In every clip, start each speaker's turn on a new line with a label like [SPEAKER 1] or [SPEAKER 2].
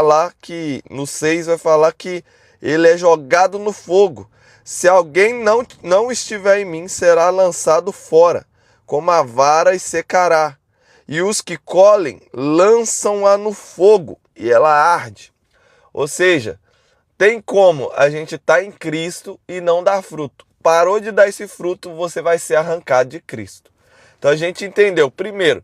[SPEAKER 1] falar que, no 6 vai falar que ele é jogado no fogo. Se alguém não estiver em mim, será lançado fora, como a vara, e secará. E os que colhem, lançam-a no fogo, e ela arde. Ou seja, tem como a gente estar em Cristo e não dar fruto. Parou de dar esse fruto, você vai ser arrancado de Cristo. Então a gente entendeu, primeiro,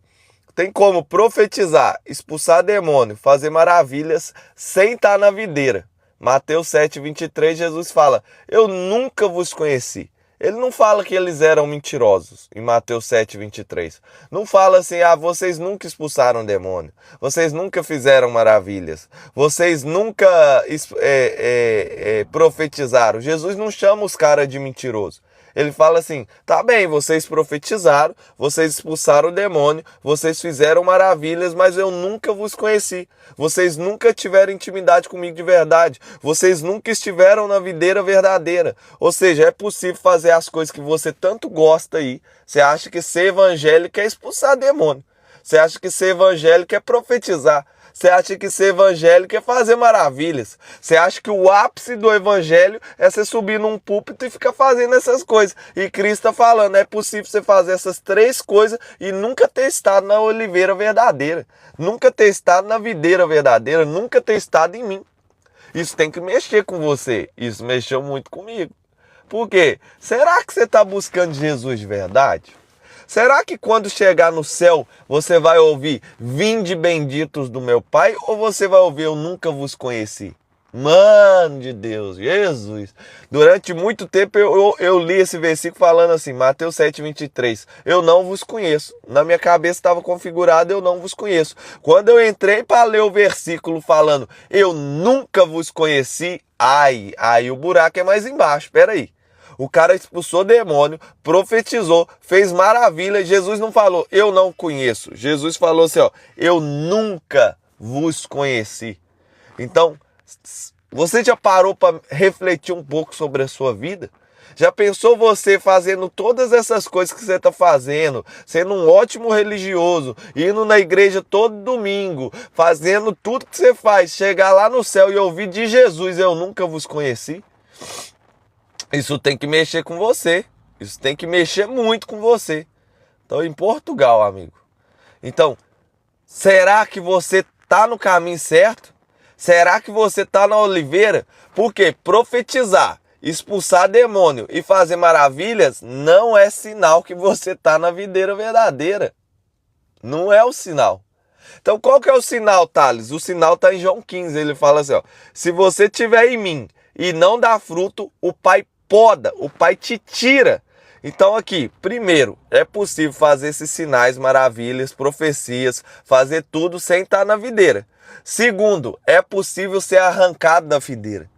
[SPEAKER 1] tem como profetizar, expulsar demônio, fazer maravilhas sem estar na videira. Mateus 7:23, Jesus fala, eu nunca vos conheci. Ele não fala que eles eram mentirosos, em Mateus 7:23. Não fala assim, vocês nunca expulsaram demônio, vocês nunca fizeram maravilhas, vocês nunca profetizaram. Jesus não chama os caras de mentiroso. Ele fala assim, tá bem, vocês profetizaram, vocês expulsaram o demônio, vocês fizeram maravilhas, mas eu nunca vos conheci. Vocês nunca tiveram intimidade comigo de verdade. Vocês nunca estiveram na videira verdadeira. Ou seja, é possível fazer as coisas que você tanto gosta aí. Você acha que ser evangélico é expulsar demônio. Você acha que ser evangélico é profetizar. Você acha que ser evangélico é fazer maravilhas. Você acha que o ápice do evangelho é você subir num púlpito e ficar fazendo essas coisas. E Cristo está falando, é possível você fazer essas 3 coisas e nunca ter estado na oliveira verdadeira. Nunca ter estado na videira verdadeira. Nunca ter estado em mim. Isso tem que mexer com você. Isso mexeu muito comigo. Por quê? Será que você está buscando Jesus de verdade? Será que quando chegar no céu você vai ouvir vinde benditos do meu Pai? Ou você vai ouvir eu nunca vos conheci? Mano de Deus, Jesus. Durante muito tempo eu li esse versículo falando assim, Mateus 7:23. Eu não vos conheço. Na minha cabeça estava configurado, eu não vos conheço. Quando eu entrei para ler o versículo falando, eu nunca vos conheci, aí o buraco é mais embaixo, peraí. O cara expulsou demônio, profetizou, fez maravilha. Jesus não falou, eu não conheço. Jesus falou assim, eu nunca vos conheci. Então, você já parou para refletir um pouco sobre a sua vida? Já pensou você fazendo todas essas coisas que você está fazendo, sendo um ótimo religioso, indo na igreja todo domingo, fazendo tudo que você faz, chegar lá no céu e ouvir de Jesus, eu nunca vos conheci? Isso tem que mexer com você. Isso tem que mexer muito com você. Então, em Portugal, amigo. Então, será que você está no caminho certo? Será que você está na oliveira? Porque profetizar, expulsar demônio e fazer maravilhas não é sinal que você está na videira verdadeira. Não é o sinal. Então, qual que é o sinal, Thales? O sinal está em João 15. Ele fala assim, se você estiver em mim e não dá fruto, o Pai poda, o Pai te tira. Então aqui, primeiro, é possível fazer esses sinais, maravilhas, profecias, fazer tudo sem estar na videira. Segundo, é possível ser arrancado da videira.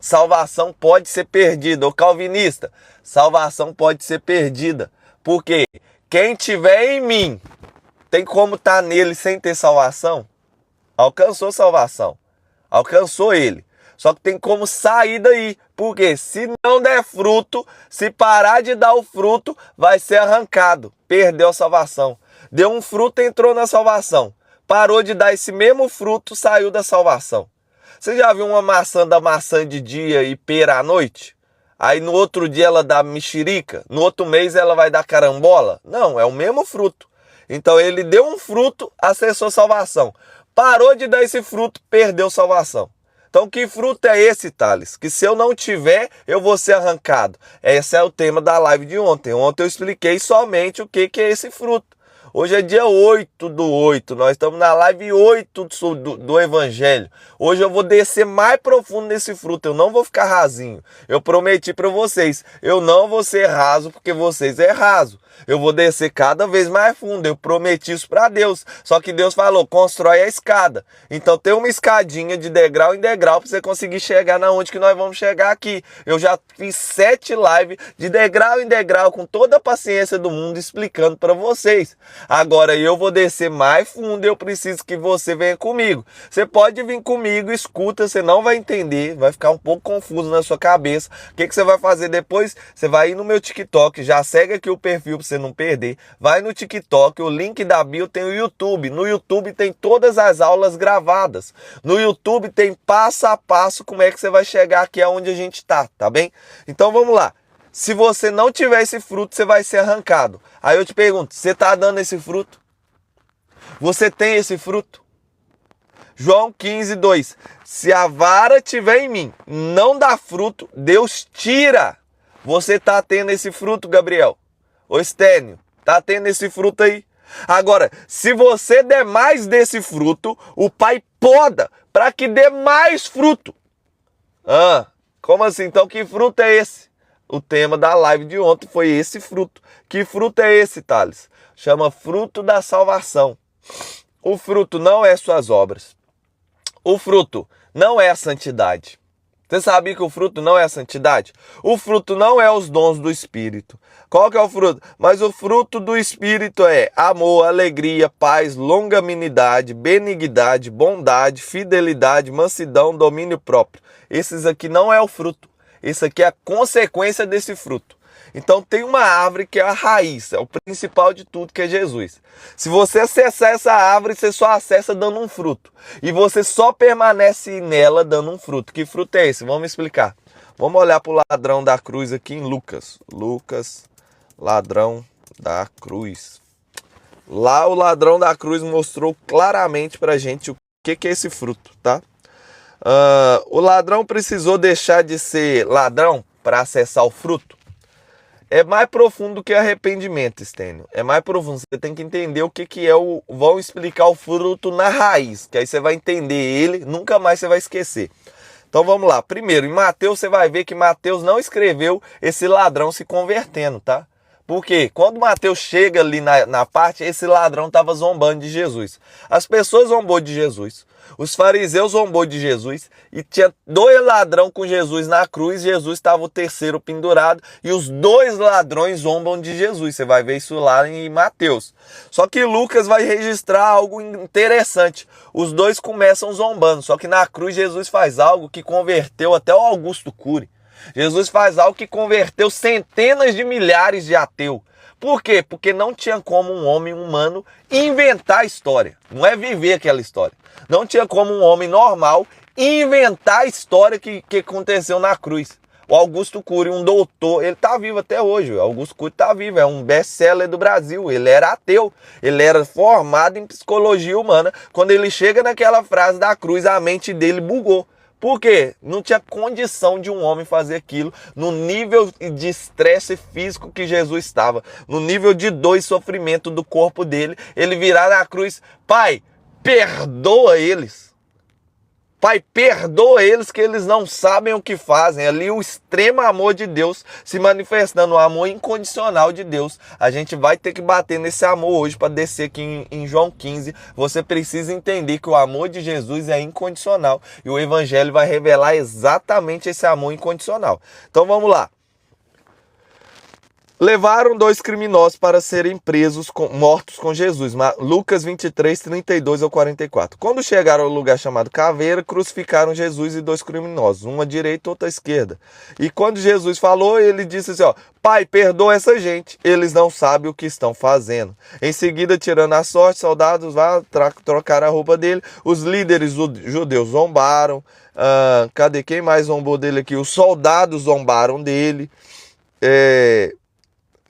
[SPEAKER 1] Salvação pode ser perdida. Ô calvinista, salvação pode ser perdida. Porque quem tiver em mim, tem como estar nele sem ter salvação? Alcançou salvação. Alcançou ele. Só que tem como sair daí. Porque se não der fruto, se parar de dar o fruto, vai ser arrancado. Perdeu a salvação. Deu um fruto, entrou na salvação. Parou de dar esse mesmo fruto, saiu da salvação. Você já viu uma maçã da maçã de dia e pera à noite? Aí no outro dia ela dá mexerica? No outro mês ela vai dar carambola? Não, é o mesmo fruto. Então ele deu um fruto, acessou salvação. Parou de dar esse fruto, perdeu salvação. Então que fruto é esse, Thales? Que se eu não tiver, eu vou ser arrancado. Esse é o tema da live de ontem. Ontem eu expliquei somente o que é esse fruto. Hoje é dia 8/8, nós estamos na live 8 do Evangelho. Hoje eu vou descer mais profundo nesse fruto, eu não vou ficar rasinho. Eu prometi para vocês, eu não vou ser raso porque vocês é raso. Eu vou descer cada vez mais fundo, eu prometi isso para Deus. Só que Deus falou, constrói a escada. Então tem uma escadinha de degrau em degrau para você conseguir chegar na onde que nós vamos chegar aqui. Eu já fiz 7 lives de degrau em degrau com toda a paciência do mundo explicando para vocês. Agora eu vou descer mais fundo e eu preciso que você venha comigo. Você pode vir comigo, escuta, você não vai entender, vai ficar um pouco confuso na sua cabeça. O que você vai fazer depois? Você vai ir no meu TikTok, já segue aqui o perfil para você não perder. Vai no TikTok, o link da bio tem o YouTube. No YouTube tem todas as aulas gravadas. No YouTube tem passo a passo como é que você vai chegar aqui aonde a gente tá bem? Então vamos lá. Se você não tiver esse fruto, você vai ser arrancado. Aí eu te pergunto, você está dando esse fruto? Você tem esse fruto? João 15:2. Se a vara tiver em mim, não dá fruto, Deus tira. Você está tendo esse fruto, Gabriel? Ô Estênio, está tendo esse fruto aí? Agora, se você der mais desse fruto, o Pai poda para que dê mais fruto. Como assim? Então que fruto é esse? O tema da live de ontem foi esse fruto. Que fruto é esse, Thales? Chama fruto da salvação. O fruto não é suas obras. O fruto não é a santidade. Você sabia que o fruto não é a santidade? O fruto não é os dons do Espírito. Qual que é o fruto? Mas o fruto do Espírito é amor, alegria, paz, longanimidade, benignidade, bondade, fidelidade, mansidão, domínio próprio. Esses aqui não é o fruto. Isso aqui é a consequência desse fruto. Então tem uma árvore que é a raiz, é o principal de tudo, que é Jesus. Se você acessar essa árvore, você só acessa dando um fruto. E você só permanece nela dando um fruto. Que fruto é esse? Vamos explicar. Vamos olhar para o ladrão da cruz aqui em Lucas. Lucas, ladrão da cruz. Lá o ladrão da cruz mostrou claramente para a gente o que é esse fruto, tá? O ladrão precisou deixar de ser ladrão para acessar o fruto. É mais profundo que arrependimento, Estênio. É mais profundo. Você tem que entender o que é o... Vão explicar o fruto na raiz, que aí você vai entender ele, nunca mais você vai esquecer. Então vamos lá. Primeiro, em Mateus você vai ver que Mateus não escreveu esse ladrão se convertendo, tá? Porque quando Mateus chega ali na parte, esse ladrão estava zombando de Jesus. As pessoas zombou de Jesus. Os fariseus zombou de Jesus. E tinha 2 ladrões com Jesus na cruz. Jesus estava o terceiro pendurado. E os 2 ladrões zombam de Jesus. Você vai ver isso lá em Mateus. Só que Lucas vai registrar algo interessante. Os 2 começam zombando. Só que na cruz Jesus faz algo que converteu até o Augusto Cury. Jesus faz algo que converteu centenas de milhares de ateus. Por quê? Porque não tinha como um homem humano inventar a história. Não é viver aquela história. Não tinha como um homem normal inventar a história que aconteceu na cruz. O Augusto Cury, um doutor, ele está vivo até hoje. O Augusto Cury está vivo, é um best-seller do Brasil. Ele era ateu, ele era formado em psicologia humana. Quando ele chega naquela frase da cruz, a mente dele bugou. Por quê? Não tinha condição de um homem fazer aquilo no nível de estresse físico que Jesus estava, no nível de dor e sofrimento do corpo dele. Ele virar na cruz: Pai, perdoa eles. Pai, perdoa eles que eles não sabem o que fazem. Ali o extremo amor de Deus se manifestando, o amor incondicional de Deus. A gente vai ter que bater nesse amor hoje para descer aqui em João 15. Você precisa entender que o amor de Jesus é incondicional e o Evangelho vai revelar exatamente esse amor incondicional. Então vamos lá. Levaram 2 criminosos para serem presos, mortos com Jesus. Lucas 23, 32 ao 44. Quando chegaram ao lugar chamado Caveira, crucificaram Jesus e 2 criminosos, um à direita e outro à esquerda. E quando Jesus falou, ele disse assim, Pai, perdoa essa gente, eles não sabem o que estão fazendo. Em seguida, tirando a sorte, soldados lá trocaram a roupa dele. Os líderes judeus zombaram. Cadê quem mais zombou dele aqui? Os soldados zombaram dele.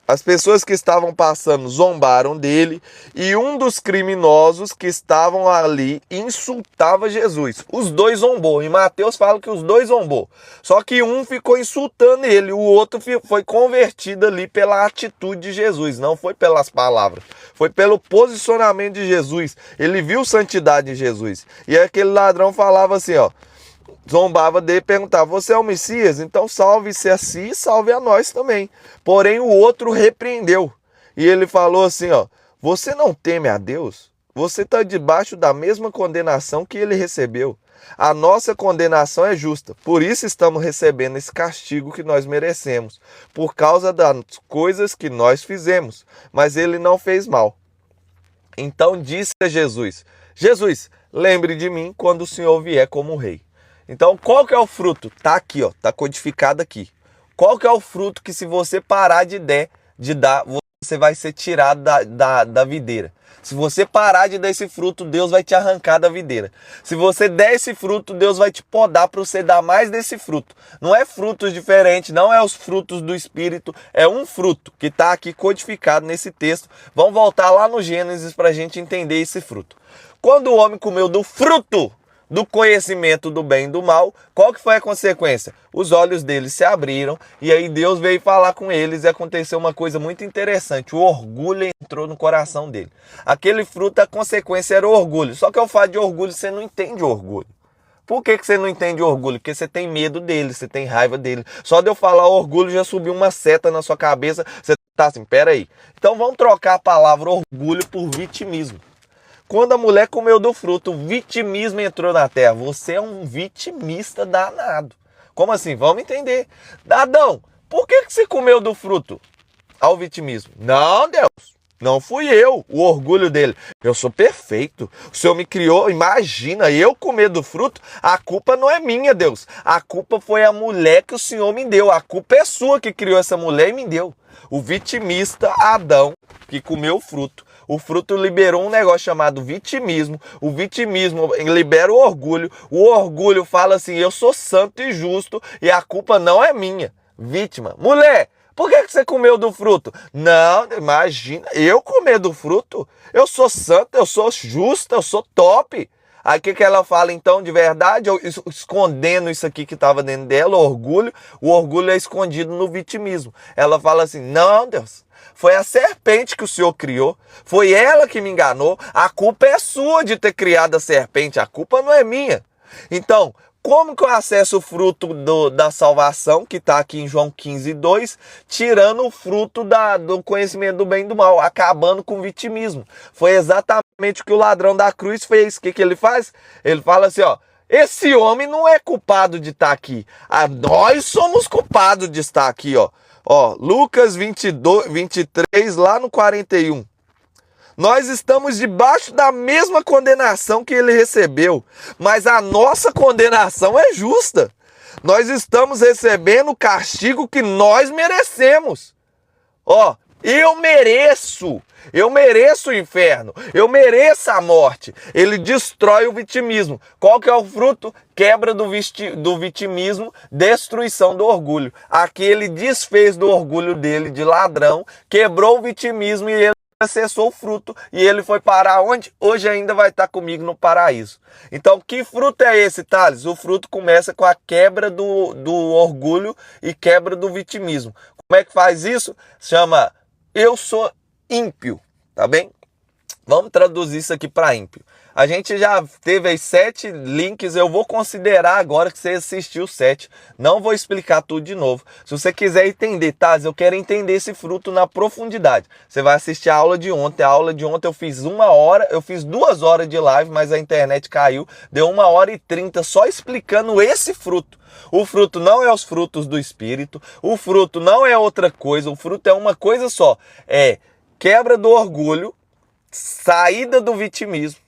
[SPEAKER 1] As pessoas que estavam passando zombaram dele e um dos criminosos que estavam ali insultava Jesus. Os 2 zombou. E Mateus fala que os 2 zombou. Só que um ficou insultando ele, o outro foi convertido ali pela atitude de Jesus, não foi pelas palavras. Foi pelo posicionamento de Jesus. Ele viu santidade de Jesus. E aquele ladrão falava assim, zombava dele e perguntava, você é o Messias? Então salve-se a si e salve a nós também. Porém o outro repreendeu. E ele falou assim, você não teme a Deus? Você está debaixo da mesma condenação que ele recebeu. A nossa condenação é justa. Por isso estamos recebendo esse castigo que nós merecemos. Por causa das coisas que nós fizemos. Mas ele não fez mal. Então disse a Jesus: Jesus, lembre de mim quando o Senhor vier como rei. Então, qual que é o fruto? Tá aqui, ó, tá codificado aqui. Qual que é o fruto que, se você parar de dar, você vai ser tirado da videira? Se você parar de dar esse fruto, Deus vai te arrancar da videira. Se você der esse fruto, Deus vai te podar para você dar mais desse fruto. Não é frutos diferentes, não é os frutos do Espírito, é um fruto que está aqui codificado nesse texto. Vamos voltar lá no Gênesis para a gente entender esse fruto. Quando o homem comeu do fruto do conhecimento do bem e do mal, qual que foi a consequência? Os olhos deles se abriram e aí Deus veio falar com eles e aconteceu uma coisa muito interessante. O orgulho entrou no coração dele. Aquele fruto, a consequência era o orgulho. Só que ao falar de orgulho, você não entende orgulho. Por que você não entende orgulho? Porque você tem medo dele, você tem raiva dele. Só de eu falar orgulho já subiu uma seta na sua cabeça. Você tá assim, peraí. Então vamos trocar a palavra orgulho por vitimismo. Quando a mulher comeu do fruto, o vitimismo entrou na terra. Você é um vitimista danado. Como assim? Vamos entender. Adão, por que você comeu do fruto? Ao vitimismo. Não, Deus, não fui eu. O orgulho dele. Eu sou perfeito. O Senhor me criou. Imagina, eu comer do fruto. A culpa não é minha, Deus. A culpa foi a mulher que o Senhor me deu. A culpa é sua que criou essa mulher e me deu. O vitimista Adão, que comeu o fruto. O fruto liberou um negócio chamado vitimismo. O vitimismo libera o orgulho. O orgulho fala assim, eu sou santo e justo e a culpa não é minha. Vítima. Mulher, por que você comeu do fruto? Não, imagina, eu comer do fruto? Eu sou santa, eu sou justa, eu sou top. Aí o que ela fala então de verdade? Escondendo isso aqui que estava dentro dela, o orgulho é escondido no vitimismo. Ela fala assim, não, Deus, foi a serpente que o Senhor criou, foi ela que me enganou, a culpa é sua de ter criado a serpente, a culpa não é minha. Então, como que eu acesso o fruto da salvação, que está aqui em João 15:2, tirando o fruto do conhecimento do bem e do mal, acabando com o vitimismo? Foi exatamente o que o ladrão da cruz fez. O que ele faz? Ele fala assim, ó, esse homem não é culpado de estar aqui, nós somos culpados de estar aqui, ó. Ó, Lucas 23, lá no 41. Nós estamos debaixo da mesma condenação que ele recebeu, mas a nossa condenação é justa. Nós estamos recebendo o castigo que nós merecemos. Ó, eu mereço o inferno, eu mereço a morte. Ele destrói o vitimismo. Qual que é o fruto? Quebra do vitimismo, destruição do orgulho. Aqui ele desfez do orgulho dele de ladrão, quebrou o vitimismo e ele acessou o fruto e ele foi parar onde? Hoje ainda vai estar comigo no paraíso. Então, que fruto é esse, Thales? O fruto começa com a quebra do orgulho e quebra do vitimismo. Como é que faz isso? Chama eu sou ímpio, tá bem? Vamos traduzir isso aqui para ímpio. A gente já teve aí 7 links, eu vou considerar agora que você assistiu 7. Não vou explicar tudo de novo. Se você quiser entender, tá? Eu quero entender esse fruto na profundidade. Você vai assistir a aula de ontem. A aula de ontem eu fiz 1 hora, eu fiz 2 horas de live, mas a internet caiu. Deu 1h30 só explicando esse fruto. O fruto não é os frutos do Espírito. O fruto não é outra coisa. O fruto é uma coisa só. É quebra do orgulho, saída do vitimismo,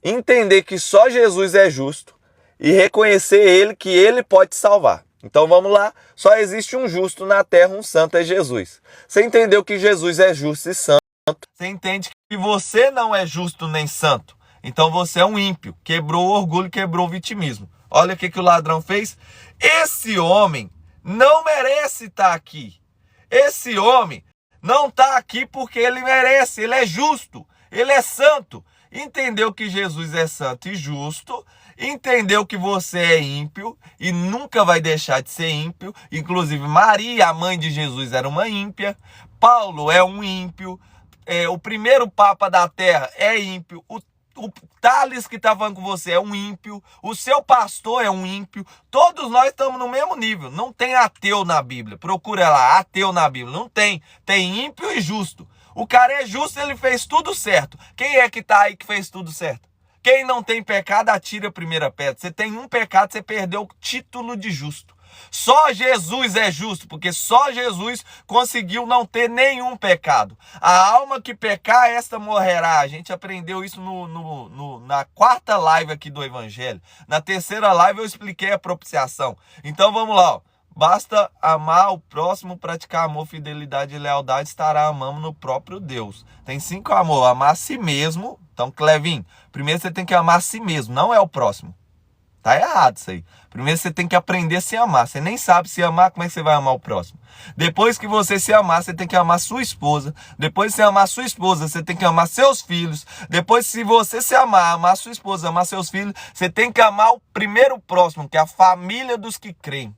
[SPEAKER 1] entender que só Jesus é justo e reconhecer ele que ele pode salvar. Então vamos lá, só existe um justo na terra, um santo é Jesus. Você entendeu que Jesus é justo e santo, você entende que você não é justo nem santo. Então você é um ímpio, quebrou o orgulho, quebrou o vitimismo. Olha o que o ladrão fez. Esse homem não merece estar aqui. Esse homem não está aqui porque ele merece, ele é justo, ele é santo. Entendeu que Jesus é santo e justo, entendeu que você é ímpio e nunca vai deixar de ser ímpio. Inclusive Maria, a mãe de Jesus, era uma ímpia. Paulo é um ímpio. O primeiro papa da terra é ímpio. O Thales que está falando com você é um ímpio. O seu pastor é um ímpio. Todos nós estamos no mesmo nível. Não tem ateu na Bíblia. Procura lá, ateu na Bíblia. Não tem. Tem ímpio e justo. O cara é justo, ele fez tudo certo. Quem é que está aí que fez tudo certo? Quem não tem pecado, atira a primeira pedra. Você tem um pecado, você perdeu o título de justo. Só Jesus é justo, porque só Jesus conseguiu não ter nenhum pecado. A alma que pecar, esta morrerá. A gente aprendeu isso na quarta live aqui do Evangelho. Na terceira live eu expliquei a propiciação. Então vamos lá, ó. Basta amar o próximo, praticar amor, fidelidade e lealdade, estará amando no próprio Deus. Tem 5 amor, amar a si mesmo. Então, Clevinho, primeiro você tem que amar a si mesmo, não é o próximo. Tá errado isso aí. Primeiro você tem que aprender a se amar. Você nem sabe se amar, como é que você vai amar o próximo? Depois que você se amar, você tem que amar sua esposa. Depois de você amar sua esposa, você tem que amar seus filhos. Depois, se você se amar sua esposa, amar seus filhos, você tem que amar o primeiro próximo, que é a família dos que creem.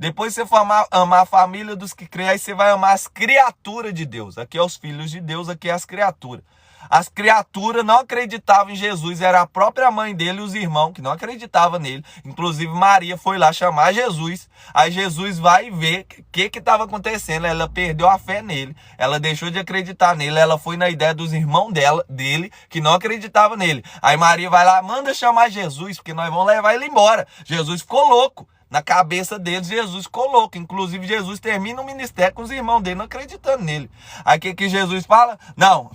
[SPEAKER 1] Depois você for amar a família dos que creem, aí você vai amar as criaturas de Deus. Aqui é os filhos de Deus, aqui é as criaturas. As criaturas não acreditavam em Jesus, era a própria mãe dele e os irmãos que não acreditavam nele. Inclusive Maria foi lá chamar Jesus. Aí Jesus vai ver o que estava acontecendo. Ela perdeu a fé nele, ela deixou de acreditar nele, ela foi na ideia dos irmãos dele que não acreditavam nele. Aí Maria vai lá, manda chamar Jesus, porque nós vamos levar ele embora. Jesus ficou louco. Na cabeça deles, Jesus colocou. Inclusive, Jesus termina o ministério com os irmãos dele não acreditando nele. Aí o que Jesus fala? Não,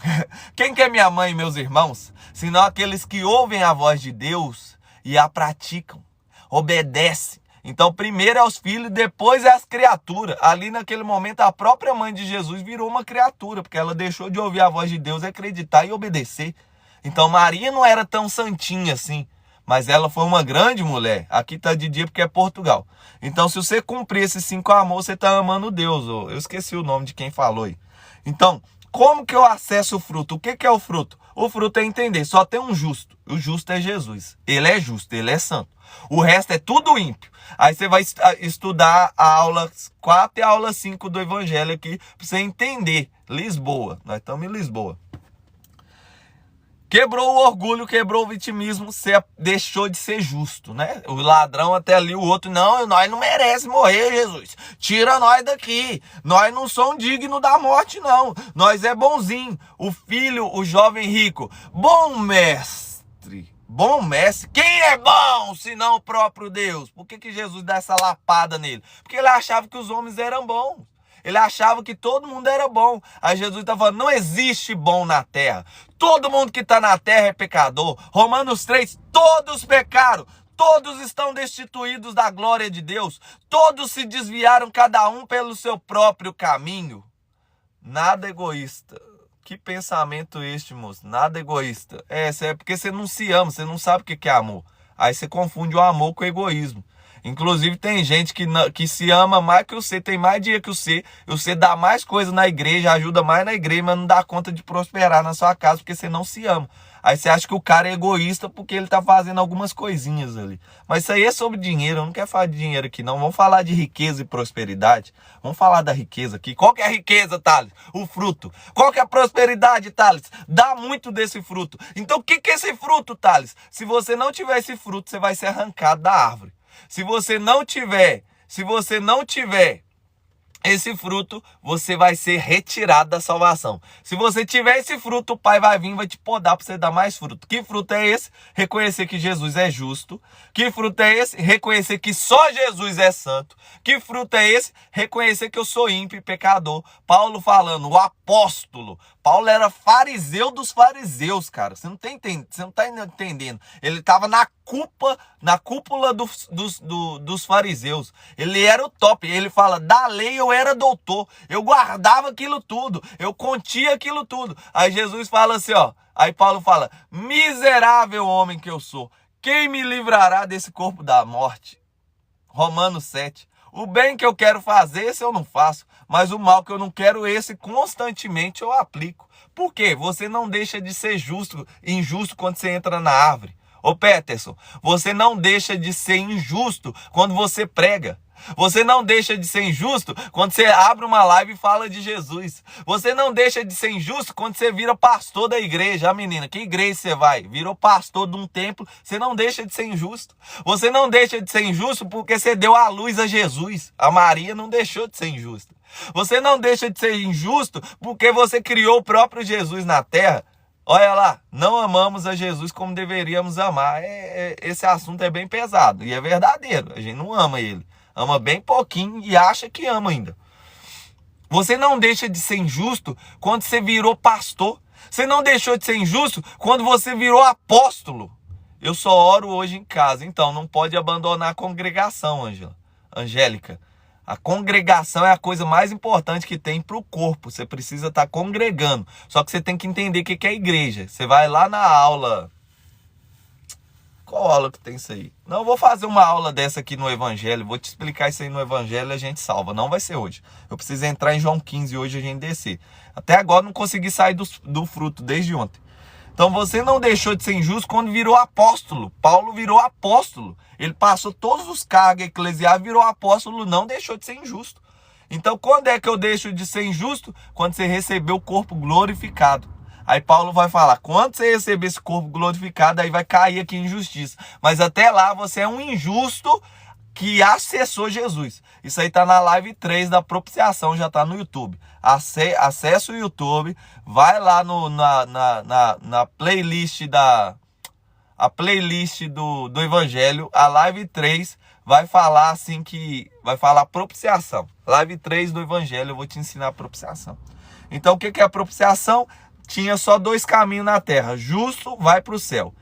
[SPEAKER 1] quem que é minha mãe e meus irmãos? Senão aqueles que ouvem a voz de Deus e a praticam, obedecem. Então, primeiro é os filhos, depois é as criaturas. Ali naquele momento, a própria mãe de Jesus virou uma criatura, porque ela deixou de ouvir a voz de Deus, acreditar e obedecer. Então, Maria não era tão santinha assim. Mas ela foi uma grande mulher. Aqui tá de dia porque é Portugal. Então, se você cumprir esses 5 amores, você tá amando Deus. Eu esqueci o nome de quem falou aí. Então, como que eu acesso o fruto? O que é o fruto? O fruto é entender. Só tem um justo. O justo é Jesus. Ele é justo, ele é santo. O resto é tudo ímpio. Aí você vai estudar a aula 4 e a aula 5 do Evangelho aqui, para você entender. Lisboa. Nós estamos em Lisboa. Quebrou o orgulho, quebrou o vitimismo, você deixou de ser justo, né? O ladrão até ali, o outro, não, nós não merecemos morrer, Jesus. Tira nós daqui. Nós não somos dignos da morte, não. Nós é bonzinho. O filho, o jovem rico. Bom mestre. Bom mestre. Quem é bom, senão o próprio Deus? Por que Jesus dá essa lapada nele? Porque ele achava que os homens eram bons. Ele achava que todo mundo era bom. Aí Jesus está falando, não existe bom na terra. Todo mundo que está na terra é pecador. Romanos 3, todos pecaram. Todos estão destituídos da glória de Deus. Todos se desviaram, cada um pelo seu próprio caminho. Nada egoísta. Que pensamento este, moço? Nada egoísta. É porque você não se ama, você não sabe o que é amor. Aí você confunde o amor com o egoísmo. Inclusive tem gente que se ama mais que você, tem mais dinheiro que você dá mais coisa na igreja, ajuda mais na igreja, mas não dá conta de prosperar na sua casa porque você não se ama. Aí você acha que o cara é egoísta porque ele tá fazendo algumas coisinhas ali. Mas isso aí é sobre dinheiro, eu não quero falar de dinheiro aqui não. Vamos falar de riqueza e prosperidade. Vamos falar da riqueza aqui. Qual que é a riqueza, Thales? O fruto. Qual que é a prosperidade, Thales? Dá muito desse fruto. Então o que é esse fruto, Thales? Se você não tiver esse fruto, você vai ser arrancado da árvore. Se você não tiver esse fruto, você vai ser retirado da salvação. Se você tiver esse fruto, o Pai vai vir e vai te podar para você dar mais fruto. Que fruto é esse? Reconhecer que Jesus é justo. Que fruto é esse? Reconhecer que só Jesus é santo. Que fruto é esse? Reconhecer que eu sou ímpio e pecador. Paulo falando, o apóstolo. Paulo era fariseu dos fariseus, cara. Você não tá entendendo. Ele estava na cúpula dos fariseus. Ele era o top. Ele fala, da lei eu era doutor. Eu guardava aquilo tudo. Eu continha aquilo tudo. Aí Jesus fala assim, ó. Aí Paulo fala, miserável homem que eu sou. Quem me livrará desse corpo da morte? Romanos 7. O bem que eu quero fazer, esse eu não faço. Mas o mal que eu não quero, esse constantemente eu aplico. Por quê? Você não deixa de ser injusto quando você entra na árvore. Ô Peterson, você não deixa de ser injusto quando você prega. Você não deixa de ser injusto quando você abre uma live e fala de Jesus. Você não deixa de ser injusto quando você vira pastor da igreja. Ah, menina, que igreja você vai? Virou pastor de um templo, você não deixa de ser injusto. Você não deixa de ser injusto porque você deu a luz a Jesus. A Maria não deixou de ser injusta. Você não deixa de ser injusto porque você criou o próprio Jesus na terra. Olha lá, não amamos a Jesus como deveríamos amar. Esse assunto é bem pesado e é verdadeiro. A gente não ama ele. Ama bem pouquinho e acha que ama ainda. Você não deixa de ser injusto quando você virou pastor. Você não deixou de ser injusto quando você virou apóstolo. Eu só oro hoje em casa. Então, não pode abandonar a congregação, Angélica. A congregação é a coisa mais importante que tem para o corpo. Você precisa estar congregando. Só que você tem que entender o que é igreja. Você vai lá na aula. Qual aula que tem isso aí? Não, eu vou fazer uma aula dessa aqui no Evangelho. Vou te explicar isso aí no Evangelho e a gente salva. Não vai ser hoje. Eu preciso entrar em João 15 hoje a gente descer. Até agora não consegui sair do fruto desde ontem. Então você não deixou de ser injusto quando virou apóstolo. Paulo virou apóstolo. Ele passou todos os cargos eclesiásticos, virou apóstolo, não deixou de ser injusto. Então quando é que eu deixo de ser injusto? Quando você recebeu o corpo glorificado. Aí Paulo vai falar, quando você receber esse corpo glorificado, aí vai cair aqui em justiça. Mas até lá você é um injusto que acessou Jesus. Isso aí tá na live 3 da propiciação, já tá no YouTube. Acesse o YouTube, vai lá na playlist a playlist do Evangelho, a live 3 vai falar assim vai falar propiciação. Live 3 do Evangelho, eu vou te ensinar a propiciação. Então o que é a propiciação? Tinha só 2 caminhos na terra. Justo vai para o céu.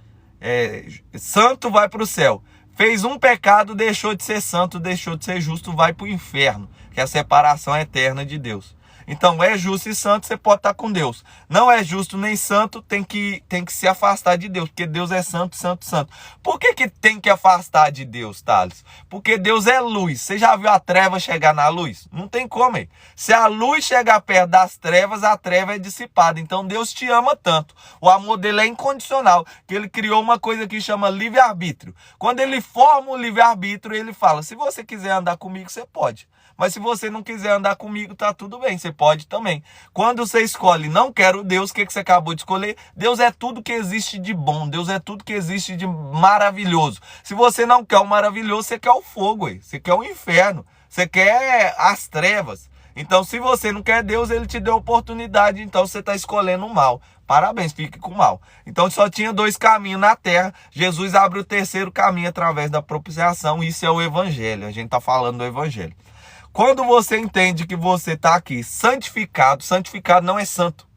[SPEAKER 1] Santo vai para o céu. Fez um pecado, deixou de ser santo, deixou de ser justo, vai para o inferno. Que é a separação eterna de Deus. Então é justo e santo, você pode estar com Deus. Não é justo nem santo, tem que se afastar de Deus. Porque Deus é santo, santo, santo. Por que tem que afastar de Deus, Thales? Porque Deus é luz. Você já viu a treva chegar na luz? Não tem como, hein? Se a luz chegar perto das trevas, a treva é dissipada. Então Deus te ama tanto. O amor dele é incondicional. Que ele criou uma coisa que chama livre-arbítrio. Quando ele forma o livre-arbítrio, ele fala, se você quiser andar comigo, você pode. Mas se você não quiser andar comigo, tá tudo bem, você pode também. Quando você escolhe não quero Deus, o que você acabou de escolher? Deus é tudo que existe de bom, Deus é tudo que existe de maravilhoso. Se você não quer o maravilhoso, você quer o fogo, você quer o inferno, você quer as trevas. Então se você não quer Deus, ele te deu oportunidade, então você está escolhendo o mal. Parabéns, fique com o mal. Então só tinha 2 caminhos na terra, Jesus abre o 3º caminho através da propiciação, isso é o Evangelho, a gente está falando do Evangelho. Quando você entende que você está aqui santificado, santificado não é santo.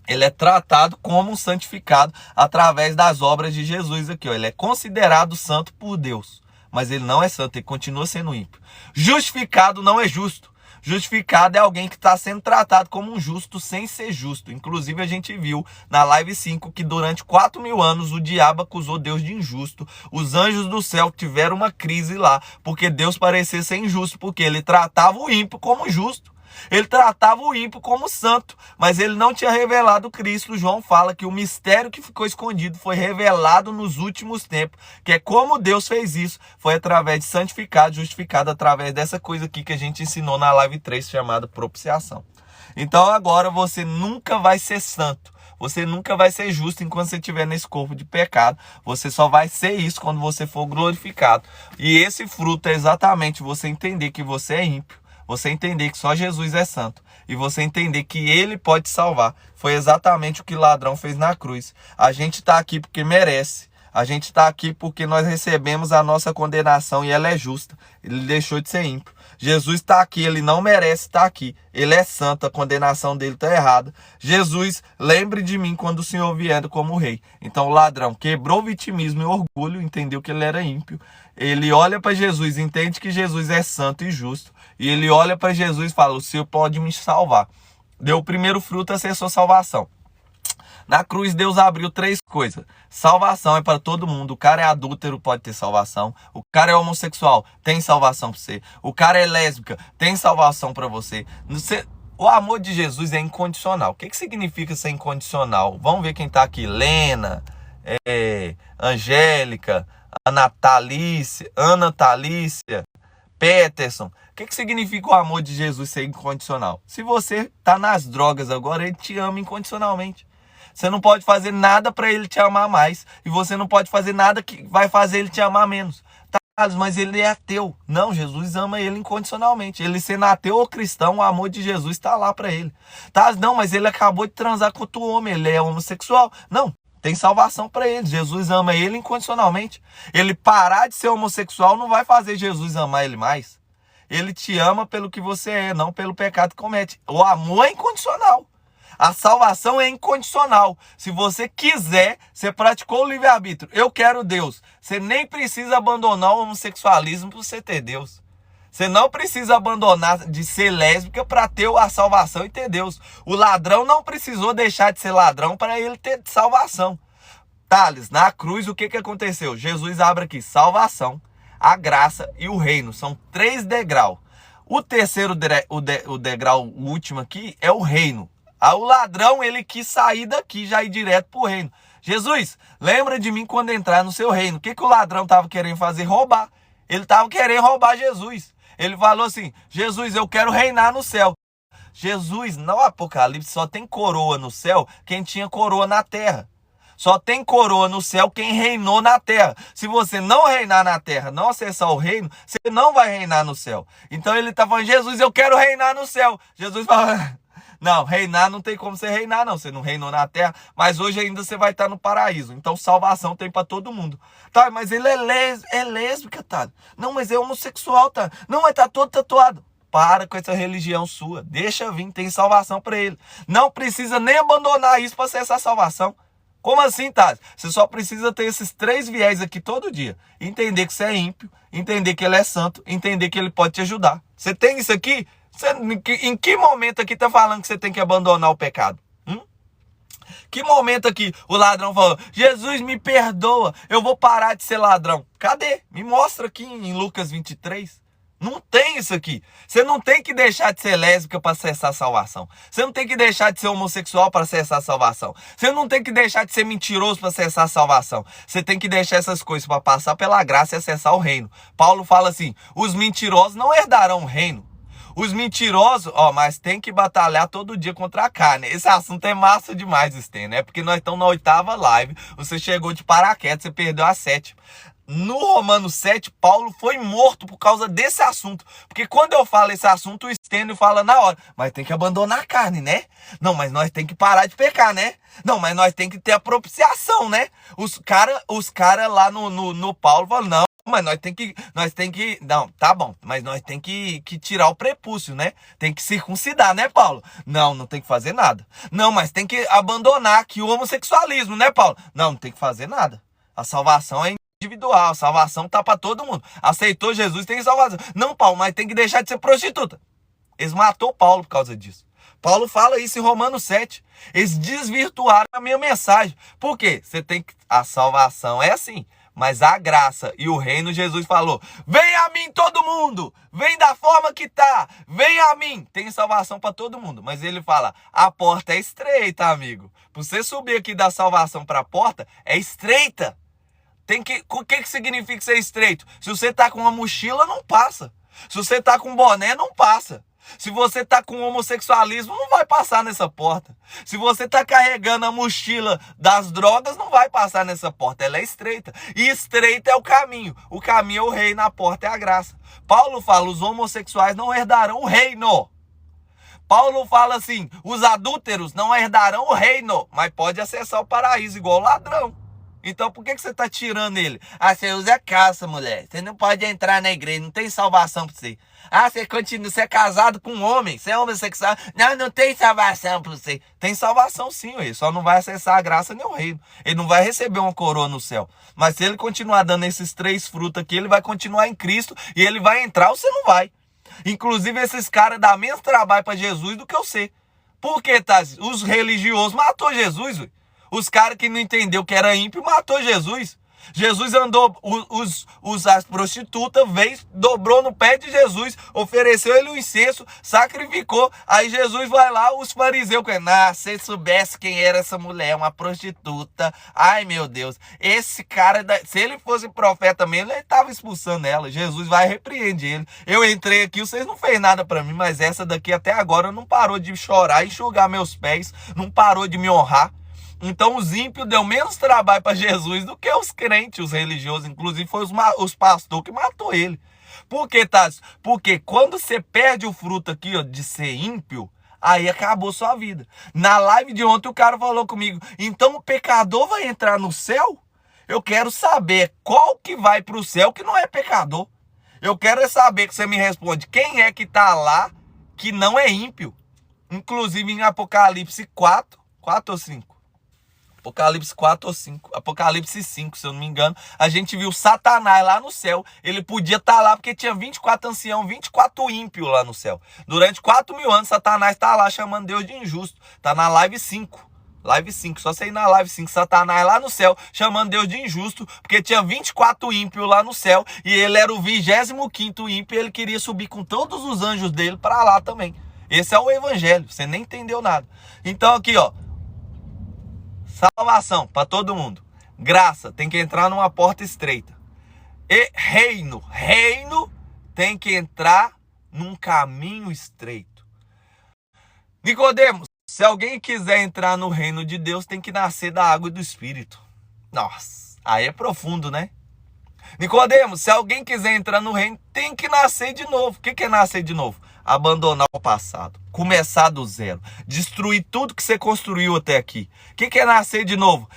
[SPEAKER 1] Ele é tratado como um santificado através das obras de Jesus aqui. Ele é considerado santo por Deus, mas ele não é santo, ele continua sendo ímpio. Justificado não é justo. Justificado é alguém que está sendo tratado como um justo sem ser justo. Inclusive a gente viu na live 5 que durante 4.000 anos o diabo acusou Deus de injusto. Os anjos do céu tiveram uma crise lá, porque Deus parecia ser injusto, porque ele tratava o ímpio como justo. Ele tratava o ímpio como santo, mas ele não tinha revelado Cristo. João fala que o mistério que ficou escondido foi revelado nos últimos tempos, que é como Deus fez isso, foi através de santificado, justificado, através dessa coisa aqui que a gente ensinou na live 3, chamada propiciação. Então agora você nunca vai ser santo, você nunca vai ser justo enquanto você estiver nesse corpo de pecado. Você só vai ser isso quando você for glorificado. E esse fruto é exatamente você entender que você é ímpio, você entender que só Jesus é santo e você entender que ele pode salvar. Foi exatamente o que o ladrão fez na cruz. A gente está aqui porque merece. A gente está aqui porque nós recebemos a nossa condenação e ela é justa. Ele deixou de ser ímpio. Jesus está aqui, ele não merece estar aqui. Ele é santo, a condenação dele está errada. Jesus, lembre de mim quando o Senhor vier como rei. Então o ladrão quebrou o vitimismo e o orgulho, entendeu que ele era ímpio. Ele olha para Jesus, entende que Jesus é santo e justo. E ele olha para Jesus e fala, o Senhor pode me salvar. Deu o primeiro fruto, acessou salvação. Na cruz, Deus abriu 3 coisas. Salvação é para todo mundo. O cara é adúltero, pode ter salvação. O cara é homossexual, tem salvação para você. O cara é lésbica, tem salvação para você. O amor de Jesus é incondicional. O que significa ser incondicional? Vamos ver quem está aqui. Lena, Angélica, Ana Thalícia, Peterson. O que significa o amor de Jesus ser incondicional? Se você está nas drogas agora, ele te ama incondicionalmente. Você não pode fazer nada para ele te amar mais. E você não pode fazer nada que vai fazer ele te amar menos. Tá, mas ele é ateu. Não, Jesus ama ele incondicionalmente. Ele sendo ateu ou cristão, o amor de Jesus está lá para ele. Tá, não, mas ele acabou de transar com outro homem. Ele é homossexual. Não, tem salvação para ele. Jesus ama ele incondicionalmente. Ele parar de ser homossexual não vai fazer Jesus amar ele mais. Ele te ama pelo que você é, não pelo pecado que comete. O amor é incondicional. A salvação é incondicional. Se você quiser, você praticou o livre-arbítrio. Eu quero Deus. Você nem precisa abandonar o homossexualismo para você ter Deus. Você não precisa abandonar de ser lésbica para ter a salvação e ter Deus. O ladrão não precisou deixar de ser ladrão para ele ter salvação. Thales, na cruz o que aconteceu? Jesus abre aqui salvação, a graça e o reino. São 3 degraus. O terceiro o degrau o último aqui é o reino. O ladrão, ele quis sair daqui, já ir direto para o reino. Jesus, lembra de mim quando entrar no seu reino. O que o ladrão estava querendo fazer? Roubar. Ele estava querendo roubar Jesus. Ele falou assim, Jesus, eu quero reinar no céu. Jesus, no Apocalipse, só tem coroa no céu quem tinha coroa na terra. Só tem coroa no céu quem reinou na terra. Se você não reinar na terra, não acessar o reino, você não vai reinar no céu. Então ele está falando, Jesus, eu quero reinar no céu. Jesus fala... Não, reinar não tem como você reinar, não. Você não reinou na terra, mas hoje ainda você vai estar no paraíso. Então salvação tem para todo mundo. Tá, mas ele é lésbica, tá? Não, mas é homossexual, tá? Não, mas tá todo tatuado. Para com essa religião sua. Deixa vir, tem salvação para ele. Não precisa nem abandonar isso para acessar a salvação. Como assim, tá? Você só precisa ter esses 3 viés aqui todo dia. Entender que você é ímpio, entender que ele é santo, entender que ele pode te ajudar. Você tem isso aqui? Em que momento aqui tá falando que você tem que abandonar o pecado? Que momento aqui o ladrão falou, Jesus me perdoa, eu vou parar de ser ladrão? Cadê? Me mostra aqui em Lucas 23. Não tem isso aqui. Você não tem que deixar de ser lésbica para acessar a salvação. Você não tem que deixar de ser homossexual para acessar a salvação. Você não tem que deixar de ser mentiroso para acessar a salvação. Você tem que deixar essas coisas para passar pela graça e acessar o reino. Paulo fala assim, os mentirosos não herdarão o reino. Os mentirosos, mas tem que batalhar todo dia contra a carne. Esse assunto é massa demais, Sten, né? Porque nós estamos na 8ª live, você chegou de paraquedas, você perdeu a 7ª. No Romanos 7, Paulo foi morto por causa desse assunto. Porque quando eu falo esse assunto, o Stênio fala na hora, mas tem que abandonar a carne, né? Não, mas nós tem que parar de pecar, né? Não, mas nós tem que ter a propiciação, né? Os cara lá no Paulo falam, não, mas nós tem que, não, tá bom, mas nós tem que tirar o prepúcio, né? Tem que circuncidar, né, Paulo? Não, não tem que fazer nada. Não, mas tem que abandonar aqui o homossexualismo, né, Paulo? Não, não tem que fazer nada. A salvação é individual, a salvação tá para todo mundo. Aceitou Jesus, tem salvação. Não, Paulo, mas tem que deixar de ser prostituta. Eles matou Paulo por causa disso. Paulo fala isso em Romanos 7. Eles desvirtuaram a minha mensagem. Por quê? A salvação é assim. Mas a graça e o reino, Jesus falou, vem a mim todo mundo, vem da forma que tá, vem a mim. Tem salvação para todo mundo, mas ele fala, a porta é estreita, amigo. Para você subir aqui da salvação para a porta, é estreita. O que significa ser estreito? Se você tá com uma mochila, não passa. Se você tá com um boné, não passa. Se você tá com homossexualismo, não vai passar nessa porta. Se você tá carregando a mochila das drogas, não vai passar nessa porta. Ela é estreita. E estreita é o caminho. O caminho é o reino, a porta é a graça. Paulo fala, os homossexuais não herdarão o reino. Paulo fala assim, os adúlteros não herdarão o reino, mas pode acessar o paraíso igual o ladrão. Então por que você está tirando ele? Ah, você usa calça, mulher. Você não pode entrar na igreja, não tem salvação para você. Ah, você é casado com um homem, você é homossexual. Não, não tem salvação para você. Tem salvação sim, ele só não vai acessar a graça nem o reino. Ele não vai receber uma coroa no céu. Mas se ele continuar dando esses 3 frutos aqui, ele vai continuar em Cristo e ele vai entrar ou você não vai. Inclusive esses caras dão menos trabalho para Jesus do que você. Por que, tá? Os religiosos matou Jesus, ué. Os caras que não entendeu que era ímpio matou Jesus. Jesus andou, as prostitutas veio, dobrou no pé de Jesus, ofereceu ele um incenso, sacrificou. Aí Jesus vai lá, os fariseus, se soubesse quem era essa mulher, uma prostituta. Ai meu Deus, esse cara, se ele fosse profeta mesmo, ele estava expulsando ela. Jesus vai repreender ele. Eu entrei aqui, vocês não fez nada para mim, mas essa daqui até agora não parou de chorar, enxugar meus pés, não parou de me honrar. Então os ímpios deu menos trabalho para Jesus do que os crentes, os religiosos. Inclusive foi os pastores que matou ele. Por quê, Tati? Porque quando você perde o fruto aqui, ó, de ser ímpio,
[SPEAKER 2] Aí acabou sua vida. Na live de ontem o cara falou comigo, então o pecador vai entrar no céu? Eu quero saber qual que vai para o céu que não é pecador. Eu quero saber que você me responde quem é que está lá que não é ímpio. Inclusive em Apocalipse 4 ou 5? Apocalipse 4 ou 5, Apocalipse 5, se eu não me engano, a gente viu Satanás lá no céu. Ele podia estar lá porque tinha 24 anciãos, 24 ímpios lá no céu. Durante 4.000 anos, Satanás está lá chamando Deus de injusto. Está na live 5. Live 5, só você ir na live 5, Satanás lá no céu, chamando Deus de injusto, porque tinha 24 ímpios lá no céu, e ele era o 25º ímpio, e ele queria subir com todos os anjos dele para lá também. Esse é o evangelho, você nem entendeu nada. Então aqui, ó, salvação para todo mundo. Graça, tem que entrar numa porta estreita. E reino tem que entrar num caminho estreito. Nicodemos, se alguém quiser entrar no reino de Deus, tem que nascer da água e do Espírito. Nossa, aí é profundo, né? Nicodemos, se alguém quiser entrar no reino, tem que nascer de novo. O que é nascer de novo? Abandonar o passado, começar do zero, destruir tudo que você construiu até aqui. O que é nascer de novo?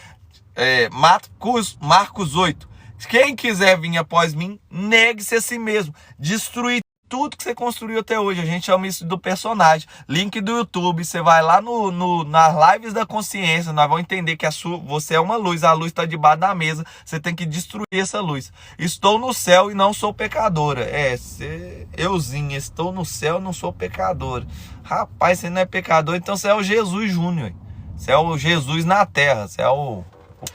[SPEAKER 2] Marcos 8. Quem quiser vir após mim, negue-se a si mesmo. Destruir tudo que você construiu até hoje. A gente chama isso do personagem. Link do YouTube. Você vai lá nas lives da consciência. Nós vamos entender que você é uma luz. A luz está debaixo da mesa. Você tem que destruir essa luz. Estou no céu e não sou pecadora. Euzinha, estou no céu e não sou pecadora. Rapaz, você não é pecador, então você é o Jesus Júnior. Você é o Jesus na terra. Você é o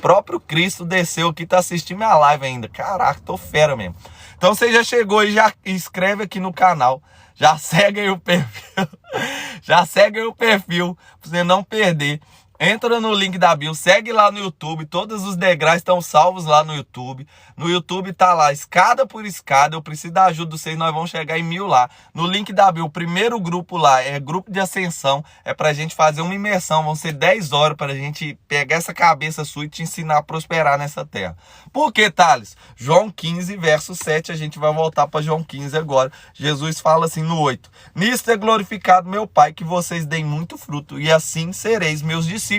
[SPEAKER 2] próprio Cristo desceu aqui, tá assistindo minha live ainda. Caraca, tô fera mesmo. Então você já chegou e já inscreve aqui no canal. Já segue aí o perfil. Já segue aí o perfil pra você não perder. Entra no link da bio, segue lá no YouTube. Todos os degraus estão salvos lá no YouTube. No YouTube tá lá, escada por escada. Eu preciso da ajuda de vocês, nós vamos chegar em 1000 lá. No link da bio, o primeiro grupo lá é grupo de ascensão. É pra gente fazer uma imersão. Vão ser 10 horas pra gente pegar essa cabeça sua e te ensinar a prosperar nessa terra. Por que, Thales? João 15, verso 7. A gente vai voltar para João 15 agora. Jesus fala assim no 8. Nisto é glorificado meu Pai, que vocês deem muito fruto, e assim sereis meus discípulos.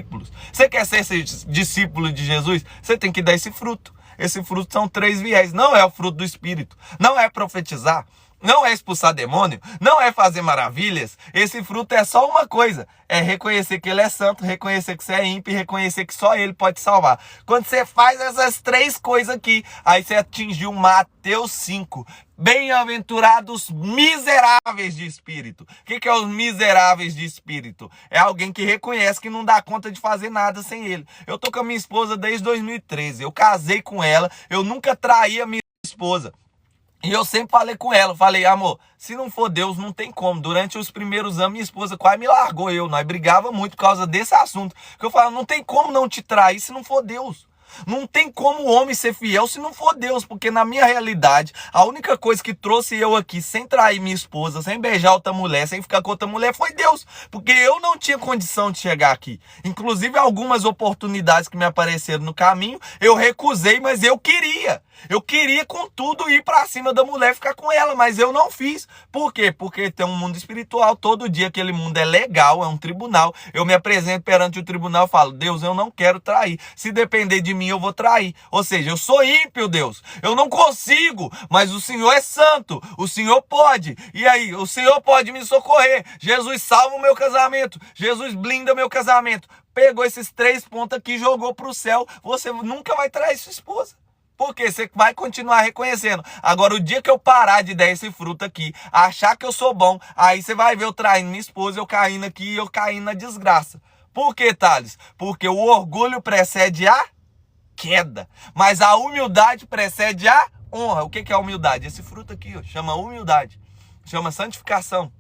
[SPEAKER 2] Você quer ser esse discípulo de Jesus? Você tem que dar esse fruto. Esse fruto são 3 viés. Não é o fruto do Espírito. Não é profetizar. Não é expulsar demônio. Não é fazer maravilhas. Esse fruto é só uma coisa. É reconhecer que ele é santo, reconhecer que você é ímpio e reconhecer que só ele pode salvar. Quando você faz essas 3 coisas aqui, aí você atingiu Mateus 5. Bem-aventurados miseráveis de espírito. O que é os miseráveis de espírito? É alguém que reconhece que não dá conta de fazer nada sem ele. Eu tô com a minha esposa desde 2013. Eu casei com ela. Eu nunca traí a minha esposa. E eu sempre falei com ela, falei, amor, se não for Deus, não tem como. Durante os primeiros anos, minha esposa quase me largou. Nós brigava muito por causa desse assunto. Porque eu falava, não tem como não te trair se não for Deus. Não tem como o homem ser fiel se não for Deus, porque na minha realidade, a única coisa que trouxe eu aqui sem trair minha esposa, sem beijar outra mulher, sem ficar com outra mulher, foi Deus. Porque eu não tinha condição de chegar aqui. Inclusive, algumas oportunidades que me apareceram no caminho, eu recusei, mas eu queria. Eu queria com tudo ir pra cima da mulher, ficar com ela, mas eu não fiz. Por quê? Porque tem um mundo espiritual, todo dia aquele mundo é legal, é um tribunal. Eu me apresento perante o tribunal e falo, Deus, eu não quero trair. Se depender de mim, eu vou trair. Ou seja, eu sou ímpio, Deus. Eu não consigo, mas o Senhor é santo. O Senhor pode. E aí, o Senhor pode me socorrer. Jesus salva o meu casamento. Jesus blinda meu casamento. Pegou esses 3 pontos aqui e jogou pro céu. Você nunca vai trair sua esposa. Porque você vai continuar reconhecendo. Agora, o dia que eu parar de dar esse fruto aqui, achar que eu sou bom, aí você vai ver eu traindo minha esposa, eu caindo aqui e eu caindo na desgraça. Por que, Thales? Porque o orgulho precede a queda, mas a humildade precede a honra. O que é a humildade? Esse fruto aqui, ó, chama humildade, chama santificação.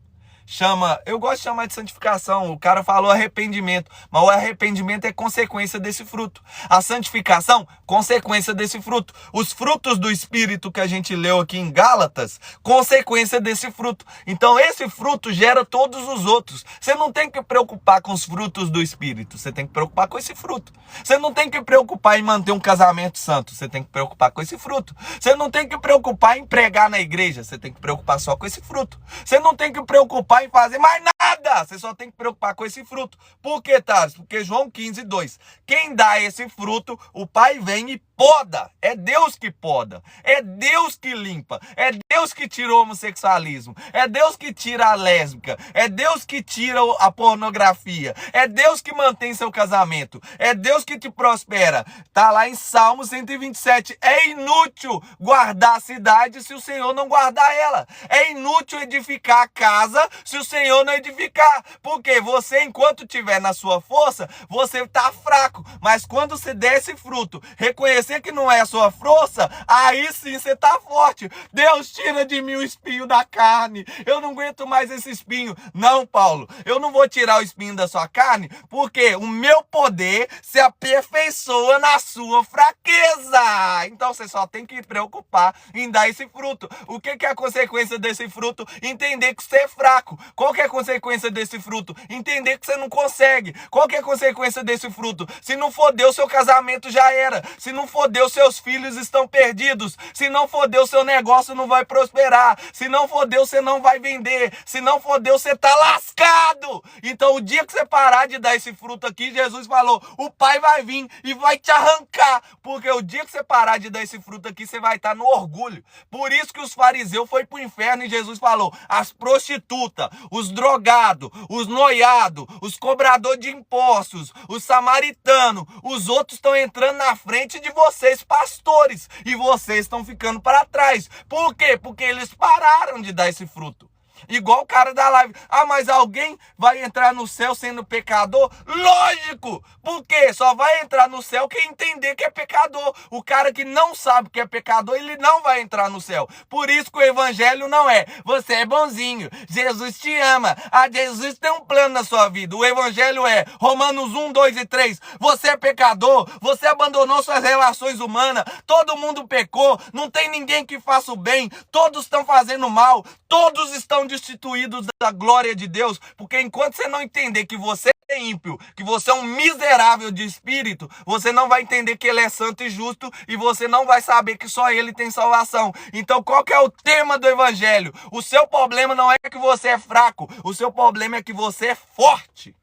[SPEAKER 2] Eu gosto de chamar de santificação. O cara falou arrependimento, mas o arrependimento é consequência desse fruto. A santificação, consequência desse fruto. Os frutos do Espírito que a gente leu aqui em Gálatas, consequência desse fruto. Então esse fruto gera todos os outros. Você não tem que preocupar com os frutos do Espírito, você tem que preocupar com esse fruto. Você não tem que preocupar em manter um casamento santo, você tem que preocupar com esse fruto. Você não tem que preocupar em pregar na igreja, você tem que preocupar só com esse fruto. Você não tem que preocupar em fazer mais nada poda. Você só tem que preocupar com esse fruto. Por que, Thales? Porque João 15:2. Quem dá esse fruto, o Pai vem e poda. É Deus que poda. É Deus que limpa. É Deus que tira o homossexualismo. É Deus que tira a lésbica. É Deus que tira a pornografia. É Deus que mantém seu casamento. É Deus que te prospera. Tá lá em Salmo 127. É inútil guardar a cidade se o Senhor não guardar ela. É inútil edificar a casa se o Senhor não edificar. Porque você, enquanto estiver na sua força, você tá fraco. Mas quando você der esse fruto, reconhecer que não é a sua força, aí sim você tá forte. Deus, tira de mim o espinho da carne. Eu não aguento mais esse espinho. Não, Paulo, eu não vou tirar o espinho da sua carne, porque o meu poder se aperfeiçoa na sua fraqueza. Então você só tem que se preocupar em dar esse fruto. O que é a consequência desse fruto? Entender que você é fraco. Qual que é a consequência desse fruto? Entender que você não consegue. Qual que é a consequência desse fruto? Se não for Deus, seu casamento já era. Se não for Deus, seus filhos estão perdidos. Se não for Deus, seu negócio não vai prosperar. Se não for Deus, você não vai vender. Se não for Deus, você tá lascado. Então, o dia que você parar de dar esse fruto aqui, Jesus falou, o Pai vai vir e vai te arrancar. Porque o dia que você parar de dar esse fruto aqui, você vai estar no orgulho. Por isso que os fariseus foram pro inferno e Jesus falou, as prostitutas, os drogados, os noiados, os cobradores de impostos, os samaritanos, os outros estão entrando na frente de vocês, pastores, e vocês estão ficando para trás. Por quê? Porque eles pararam de dar esse fruto. Igual o cara da live. Ah, mas alguém vai entrar no céu sendo pecador? Lógico! Porque só vai entrar no céu quem entender que é pecador. O cara que não sabe que é pecador, ele não vai entrar no céu. Por isso que o evangelho não é você é bonzinho, Jesus te ama, Jesus tem um plano na sua vida. O evangelho é Romanos 1, 2 e 3. Você é pecador, você abandonou suas relações humanas, todo mundo pecou, não tem ninguém que faça o bem, todos estão fazendo mal, todos estão destituídos da glória de Deus, porque enquanto você não entender que você é ímpio, que você é um miserável de espírito, você não vai entender que ele é santo e justo e você não vai saber que só ele tem salvação. Então qual que é o tema do evangelho? O seu problema não é que você é fraco, o seu problema é que você é forte.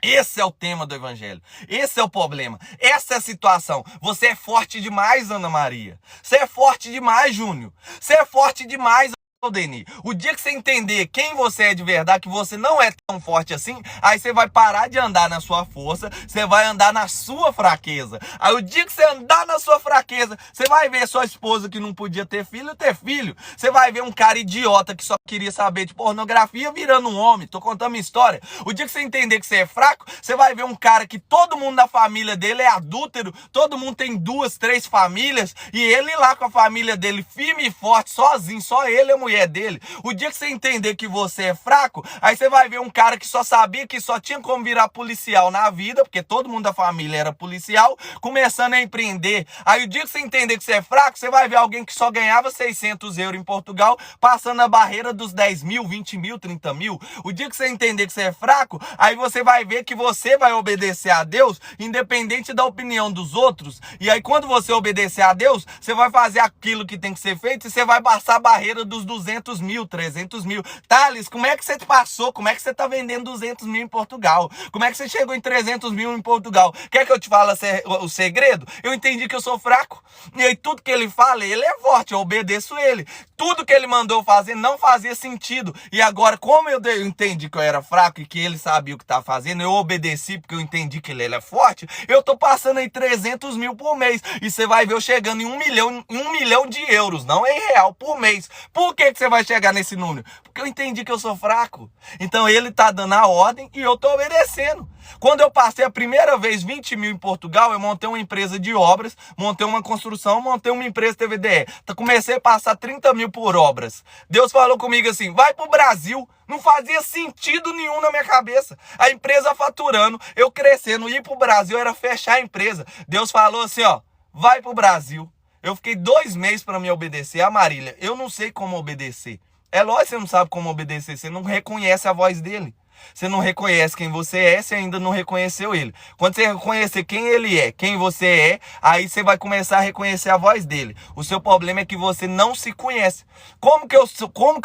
[SPEAKER 2] Esse é o tema do evangelho. Esse é o problema. Essa é a situação. Você é forte demais, Ana Maria. Você é forte demais, Júnior. Você é forte demais, Deni. O dia que você entender quem você é de verdade, que você não é tão forte assim, aí você vai parar de andar na sua força, você vai andar na sua fraqueza. Aí o dia que você andar na sua fraqueza, você vai ver sua esposa que não podia ter filho. Você vai ver um cara idiota que só queria saber de pornografia virando um homem. Tô contando minha história. O dia que você entender que você é fraco, você vai ver um cara que todo mundo da família dele é adúltero, todo mundo tem 2, 3 famílias, e ele lá com a família dele firme e forte, sozinho, só ele é mulher dele. O dia que você entender que você é fraco, aí você vai ver um cara que só sabia que só tinha como virar policial na vida, porque todo mundo da família era policial, começando a empreender. Aí o dia que você entender que você é fraco, você vai ver alguém que só ganhava 600 euros em Portugal, passando a barreira dos 10 mil, 20 mil, 30 mil. O dia que você entender que você é fraco, aí você vai ver que você vai obedecer a Deus, independente da opinião dos outros. E aí quando você obedecer a Deus, você vai fazer aquilo que tem que ser feito e você vai passar a barreira dos 200 mil, 300 mil. Thales, como é que você passou? Como é que você tá vendendo 200 mil em Portugal? Como é que você chegou em 300 mil em Portugal? Quer que eu te fale o segredo? Eu entendi que eu sou fraco. E aí tudo que ele fala, ele é forte, eu obedeço ele. Tudo que ele mandou fazer não fazia sentido. E agora, como eu entendi que eu era fraco e que ele sabia o que tá fazendo, eu obedeci porque eu entendi que ele é forte, eu tô passando aí 300 mil por mês. E você vai ver eu chegando em 1 milhão de euros, não em real, por mês. Por que você vai chegar nesse número? Porque eu entendi que eu sou fraco. Então ele tá dando a ordem e eu tô obedecendo. Quando eu passei a primeira vez 20 mil em Portugal, eu montei uma empresa de obras, montei uma construção, montei uma empresa TVDE. Comecei a passar 30 mil por obras. Deus falou comigo assim, vai pro Brasil. Não fazia sentido nenhum na minha cabeça. A empresa faturando, eu crescendo, ir pro Brasil era fechar a empresa. Deus falou assim, ó, vai pro Brasil. Eu fiquei 2 meses para me obedecer. A Marília, eu não sei como obedecer. É lógico que você não sabe como obedecer, você não reconhece a voz dele. Você não reconhece quem você é, você ainda não reconheceu ele. Quando você reconhecer quem ele é, quem você é, aí você vai começar a reconhecer a voz dele. O seu problema é que você não se conhece. Como que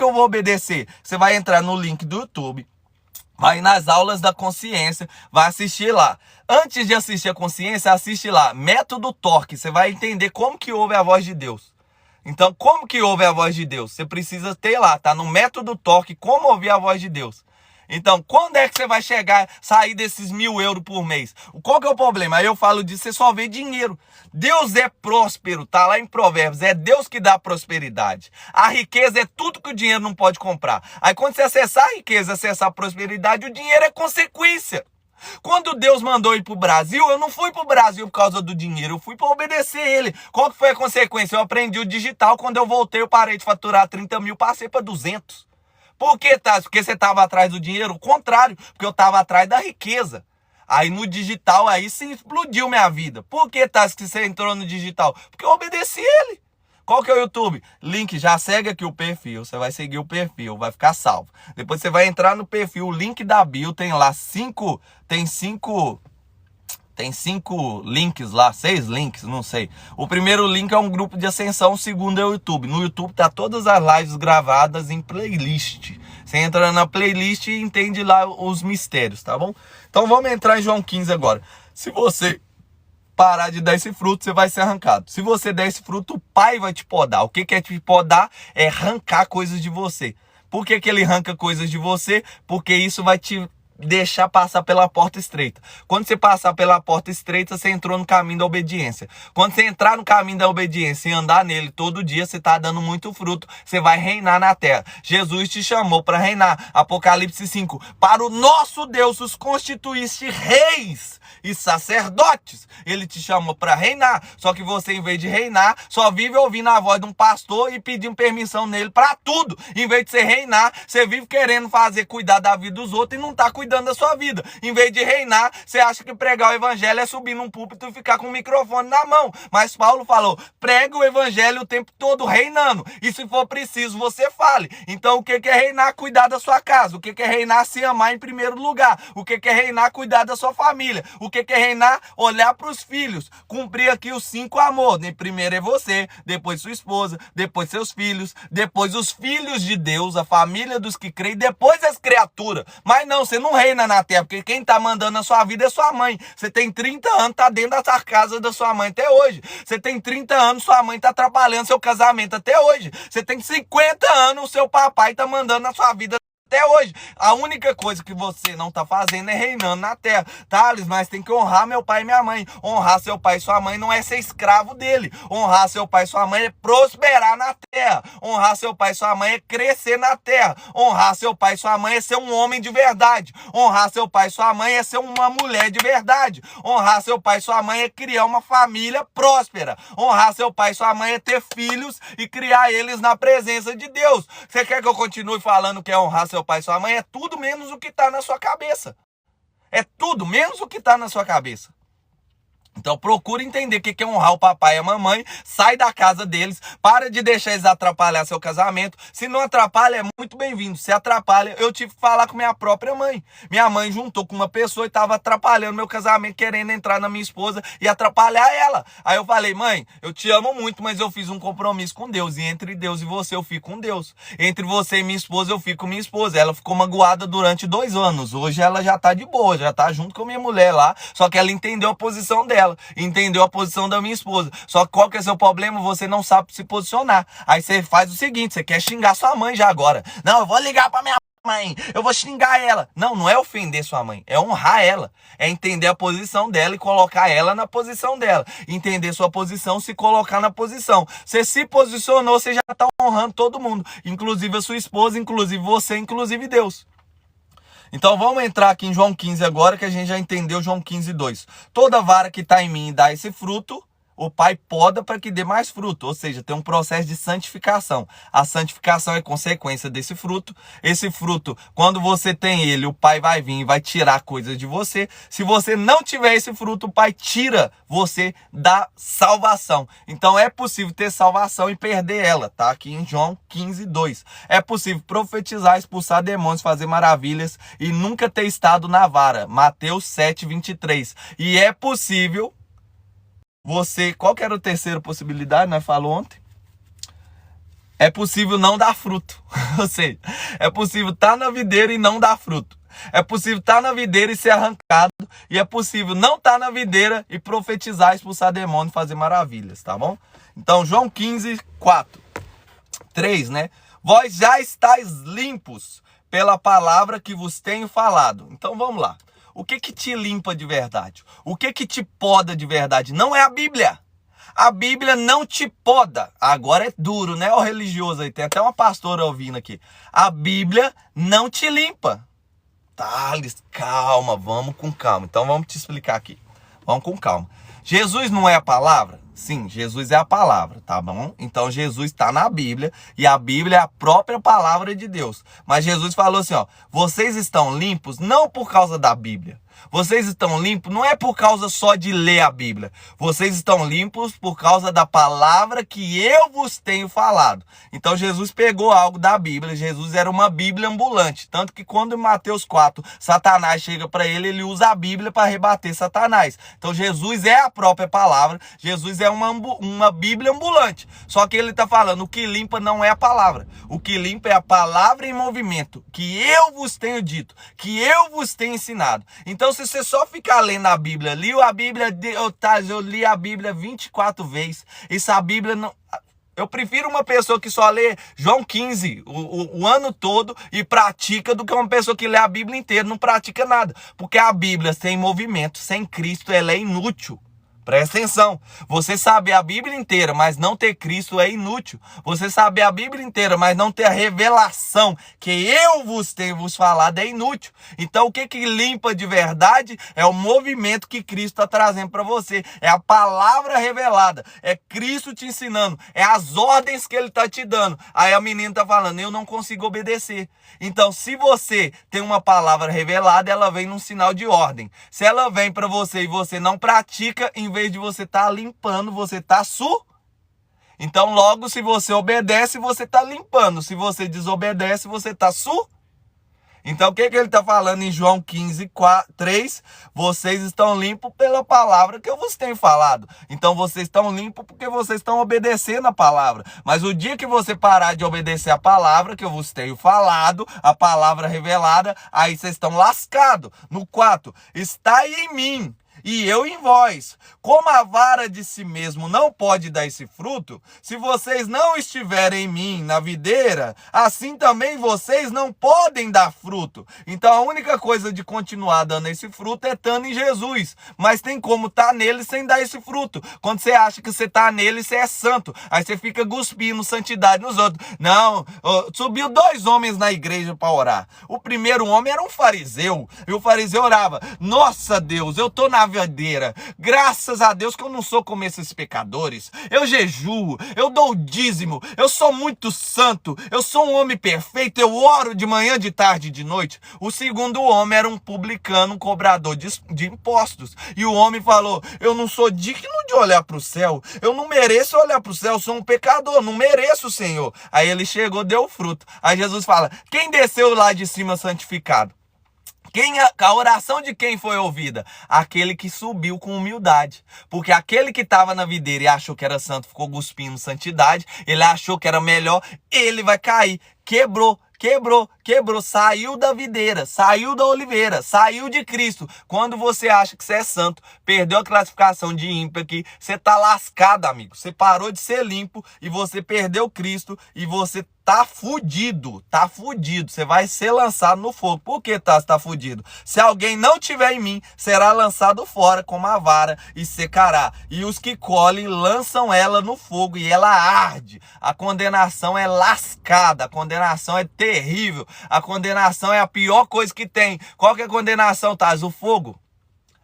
[SPEAKER 2] eu vou obedecer? Você vai entrar no link do YouTube. Vai nas aulas da consciência, vai assistir lá. Antes de assistir a consciência, assiste lá. Método Torque. Você vai entender como que ouve a voz de Deus. Então, como que ouve a voz de Deus? Você precisa ter lá, tá? No Método Torque, como ouvir a voz de Deus. Então, quando é que você vai sair desses 1.000 euros por mês? Qual que é o problema? Aí eu falo disso, você só vê dinheiro. Deus é próspero, tá lá em Provérbios. É Deus que dá prosperidade. A riqueza é tudo que o dinheiro não pode comprar. Aí quando você acessar a riqueza, acessar a prosperidade, o dinheiro é consequência. Quando Deus mandou ir pro Brasil, eu não fui pro Brasil por causa do dinheiro, eu fui para obedecer ele. Qual que foi a consequência? Eu aprendi o digital, quando eu voltei eu parei de faturar 30 mil, passei para 200. Por que, Tassi? Porque você estava atrás do dinheiro? O contrário, porque eu estava atrás da riqueza. Aí no digital, aí se explodiu minha vida. Por que, Tassi, que você entrou no digital? Porque eu obedeci ele. Qual que é o YouTube? Link, já segue aqui o perfil. Você vai seguir o perfil, vai ficar salvo. Depois você vai entrar no perfil, o link da bio, tem lá 5 links lá, 6 links, não sei. O primeiro link é um grupo de ascensão, o segundo é o YouTube. No YouTube tá todas as lives gravadas em playlist. Você entra na playlist e entende lá os mistérios, tá bom? Então vamos entrar em João 15 agora. Se você parar de dar esse fruto, você vai ser arrancado. Se você der esse fruto, o pai vai te podar. O que é te podar? É arrancar coisas de você. Por que ele arranca coisas de você? Porque isso vai te deixar passar pela porta estreita. Quando você passar pela porta estreita, você entrou no caminho da obediência. Quando você entrar no caminho da obediência e andar nele todo dia, você está dando muito fruto, você vai reinar na terra. Jesus te chamou para reinar. Apocalipse 5. Para o nosso Deus os constituíste reis e sacerdotes. Ele te chamou para reinar. Só que você, em vez de reinar, só vive ouvindo a voz de um pastor e pedindo permissão nele para tudo. Em vez de você reinar, você vive querendo cuidar da vida dos outros e não está cuidando da sua vida. Em vez de reinar, você acha que pregar o evangelho é subir num púlpito e ficar com o microfone na mão. Mas Paulo falou, prega o evangelho o tempo todo reinando. E se for preciso, você fale. Então o que é reinar? Cuidar da sua casa. O que é reinar? Se amar em primeiro lugar. O que é reinar? Cuidar da sua família. O que é reinar? Olhar para os filhos. Cumprir aqui os 5 amores. Primeiro é você, depois sua esposa, depois seus filhos, depois os filhos de Deus, a família dos que creem, depois as criaturas. Mas não, você não reina na terra, porque quem tá mandando na sua vida é sua mãe. Você tem 30 anos, tá dentro da casa da sua mãe até hoje. Você tem 30 anos, sua mãe tá atrapalhando seu casamento até hoje. Você tem 50 anos, o seu papai tá mandando na sua vida até hoje. A única coisa que você não tá fazendo é reinando na terra. Thales, mas tem que honrar meu pai e minha mãe. Honrar seu pai e sua mãe não é ser escravo dele. Honrar seu pai e sua mãe é prosperar na terra. Honrar seu pai e sua mãe é crescer na terra. Honrar seu pai e sua mãe é ser um homem de verdade. Honrar seu pai e sua mãe é ser uma mulher de verdade. Honrar seu pai e sua mãe é criar uma família próspera. Honrar seu pai e sua mãe é ter filhos e criar eles na presença de Deus. Você quer que eu continue falando que é honrar seu pai e sua mãe? É tudo menos o que está na sua cabeça. É tudo menos o que está na sua cabeça. Então procura entender o que é honrar o papai e a mamãe, sai da casa deles, para de deixar eles atrapalhar seu casamento. Se não atrapalha, é muito bem-vindo. Se atrapalha, eu tive que falar com minha própria mãe. Minha mãe juntou com uma pessoa e estava atrapalhando meu casamento, querendo entrar na minha esposa e atrapalhar ela. Aí eu falei, mãe, eu te amo muito, mas eu fiz um compromisso com Deus. E entre Deus e você, eu fico com Deus. Entre você e minha esposa, eu fico com minha esposa. Ela ficou magoada durante 2 anos. Hoje ela já tá de boa, já tá junto com a minha mulher lá. Só que ela entendeu a posição dela. Entendeu a posição da minha esposa. Só que qual que é o seu problema? Você não sabe se posicionar. Aí você faz o seguinte, você quer xingar sua mãe já agora. Não, eu vou ligar pra minha mãe, eu vou xingar ela. Não, não é ofender sua mãe, é honrar ela. É entender a posição dela e colocar ela na posição dela. Entender sua posição, se colocar na posição. Você se posicionou, você já tá honrando todo mundo. Inclusive a sua esposa, inclusive você, inclusive Deus. Então vamos entrar aqui em João 15 agora, que a gente já entendeu João 15:2. Toda vara que está em mim e dá esse fruto, o Pai poda para que dê mais fruto. Ou seja, tem um processo de santificação. A santificação é consequência desse fruto. Esse fruto, quando você tem ele, o Pai vai vir e vai tirar coisas de você. Se você não tiver esse fruto, o Pai tira você da salvação. Então é possível ter salvação e perder ela. Tá aqui em João 15:2. É possível profetizar, expulsar demônios, fazer maravilhas e nunca ter estado na vara. Mateus 7:23. E é possível você... Qual que era a terceira possibilidade, nós falamos ontem? É possível não dar fruto. Ou seja, é possível estar na videira e não dar fruto. É possível estar na videira e ser arrancado. E é possível não estar na videira e profetizar, expulsar demônio e fazer maravilhas, tá bom? Então, João 15, 4. 3, né? Vós já estáis limpos pela palavra que vos tenho falado. Então, vamos lá. O que te limpa de verdade? O que te poda de verdade? Não é a Bíblia. A Bíblia não te poda. Agora é duro, né? O religioso aí. Tem até uma pastora ouvindo aqui. A Bíblia não te limpa. Thales, calma, vamos com calma. Então vamos te explicar aqui. Vamos com calma. Jesus não é a palavra? Sim, Jesus é a palavra, tá bom? Então Jesus está na Bíblia e a Bíblia é a própria palavra de Deus. Mas Jesus falou assim, ó, vocês estão limpos não por causa da Bíblia. Vocês estão limpos não é por causa só de ler a Bíblia. Vocês estão limpos por causa da palavra que eu vos tenho falado. Então Jesus pegou algo da Bíblia. Jesus era uma Bíblia ambulante. Tanto que quando em Mateus 4, Satanás chega para ele, ele usa a Bíblia para rebater Satanás. Então Jesus é a própria palavra. Jesus é uma Bíblia ambulante. Só que ele está falando, o que limpa não é a palavra. O que limpa é a palavra em movimento. Que eu vos tenho dito. Que eu vos tenho ensinado. Então se você só ficar lendo a Bíblia, eu li a Bíblia 24 vezes. Isso a Bíblia não... Eu prefiro uma pessoa que só lê João 15 o ano todo e pratica do que uma pessoa que lê a Bíblia inteira e não pratica nada. Porque a Bíblia sem movimento, sem Cristo, ela é inútil. Presta atenção, você saber a Bíblia inteira, mas não ter Cristo é inútil. Você saber a Bíblia inteira, mas não ter a revelação que eu vos tenho vos falado é inútil. Então o que limpa de verdade é o movimento que Cristo está trazendo para você. É a palavra revelada, é Cristo te ensinando, é as ordens que ele está te dando. Aí a menina está falando, eu não consigo obedecer. Então se você tem uma palavra revelada, ela vem num sinal de ordem. Se ela vem para você e você não pratica, em vez de você estar limpando, você está Então logo se você obedece, você está limpando. Se você desobedece, você está Então o que ele está falando em João 15, 3? Vocês estão limpos pela palavra que eu vos tenho falado. Então vocês estão limpos porque vocês estão obedecendo a palavra. Mas o dia que você parar de obedecer a palavra que eu vos tenho falado, a palavra revelada, aí vocês estão lascados. No 4, está em mim e eu em vós. Como a vara de si mesmo não pode dar esse fruto, se vocês não estiverem em mim, na videira, assim também vocês não podem dar fruto. Então a única coisa de continuar dando esse fruto é estando em Jesus. Mas tem como estar nele sem dar esse fruto. Quando você acha que você está nele, você é santo. Aí você fica cuspindo santidade nos outros. Não, subiu 2 homens na igreja para orar. O primeiro homem era um fariseu. E o fariseu orava, nossa Deus, eu estou na videira. Graças a Deus que eu não sou como esses pecadores. Eu jejuo, eu dou o dízimo, eu sou muito santo, eu sou um homem perfeito, eu oro de manhã, de tarde e de noite. O segundo homem era um publicano, um cobrador de impostos. E o homem falou, eu não sou digno de olhar para o céu, eu não mereço olhar para o céu, eu sou um pecador, não mereço, Senhor. Aí ele chegou, deu fruto. Aí Jesus fala, quem desceu lá de cima santificado? A oração de quem foi ouvida? Aquele que subiu com humildade. Porque aquele que estava na videira e achou que era santo, ficou cuspindo santidade, ele achou que era melhor, ele vai cair. Quebrou, saiu da videira, saiu da oliveira, saiu de Cristo. Quando você acha que você é santo, perdeu a classificação de ímpio aqui, você tá lascado, amigo. Você parou de ser limpo e você perdeu Cristo e você tá fudido, Você vai ser lançado no fogo. Por que você tá fudido? Se alguém não tiver em mim, será lançado fora como a vara e secará. E os que colhem lançam ela no fogo e ela arde. A condenação é lascada, a condenação é terrível. A condenação é a pior coisa que tem. Qual que é a condenação, Taz? O fogo?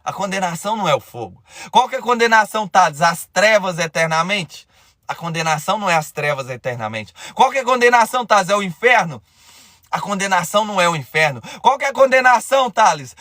[SPEAKER 2] A condenação não é o fogo. Qual que é a condenação, Taz? As trevas eternamente? A condenação não é as trevas eternamente. Qual que é a condenação, Taz? É o inferno? A condenação não é o inferno. Qual que é a condenação, Thales?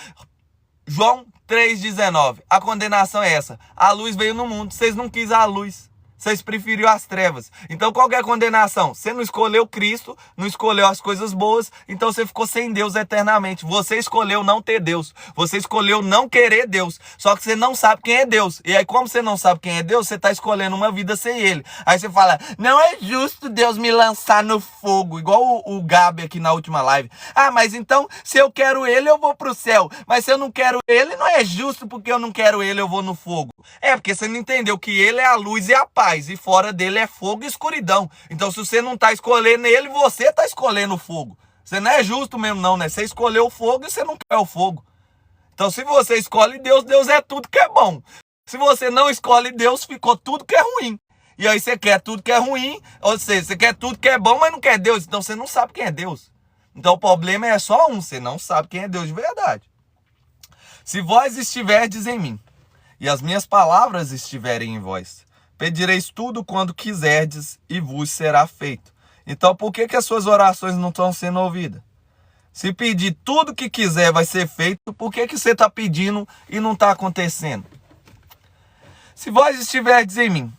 [SPEAKER 2] João 3,19. A condenação é essa. A luz veio no mundo, vocês não quis a luz. Vocês preferiram as trevas. Então qual que é a condenação? Você não escolheu Cristo, não escolheu as coisas boas, então você ficou sem Deus eternamente. Você escolheu não ter Deus. Você escolheu não querer Deus. Só que você não sabe quem é Deus. E aí como você não sabe quem é Deus, você está escolhendo uma vida sem Ele. Aí você fala, não é justo Deus me lançar no fogo. Igual o Gabi aqui na última live. Ah, mas então se eu quero Ele, eu vou pro céu. Mas se eu não quero Ele, não é justo porque eu não quero Ele, eu vou no fogo. É, porque você não entendeu que Ele é a luz e a paz. E fora dele é fogo e escuridão. Então se você não está escolhendo ele, você está escolhendo o fogo. Você não é justo mesmo não, né? Você escolheu o fogo e você não quer o fogo. Então se você escolhe Deus, Deus é tudo que é bom. Se você não escolhe Deus, ficou tudo que é ruim. E aí você quer tudo que é ruim, ou seja, você quer tudo que é bom, mas não quer Deus. Então você não sabe quem é Deus. Então o problema é só um, você não sabe quem é Deus de verdade. Se vós estiverdes em mim, e as minhas palavras estiverem em vós, pedireis tudo quando quiserdes e vos será feito. Então por que as suas orações não estão sendo ouvidas? Se pedir tudo que quiser vai ser feito, por que você está pedindo e não está acontecendo? Se vós estiverdes em mim,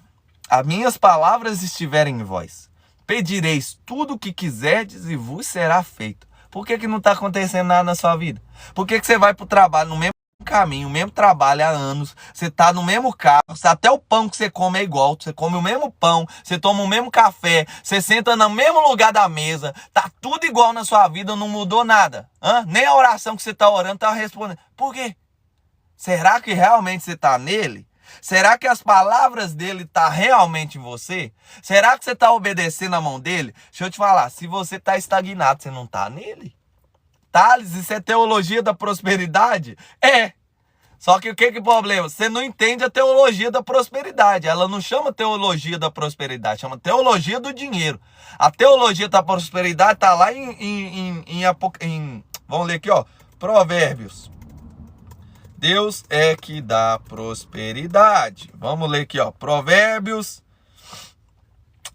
[SPEAKER 2] as minhas palavras estiverem em vós, pedireis tudo o que quiserdes e vos será feito. Por que não está acontecendo nada na sua vida? Por que você vai para o trabalho no mesmo caminho, o mesmo trabalho há anos, você tá no mesmo carro, até o pão que você come é igual, você come o mesmo pão, você toma o mesmo café, você senta no mesmo lugar da mesa, tá tudo igual na sua vida, não mudou nada. Nem a oração que você tá orando tá respondendo. Por quê? Será que realmente você tá nele? Será que as palavras dele tá realmente em você? Será que você tá obedecendo a mão dele? Deixa eu te falar, se você tá estagnado, você não tá nele. Thales, isso é teologia da prosperidade? É. Só que o que é o problema? Você não entende a teologia da prosperidade. Ela não chama teologia da prosperidade, chama teologia do dinheiro. A teologia da prosperidade está lá vamos ler aqui, ó. Provérbios. Deus é que dá prosperidade. Vamos ler aqui, ó. Provérbios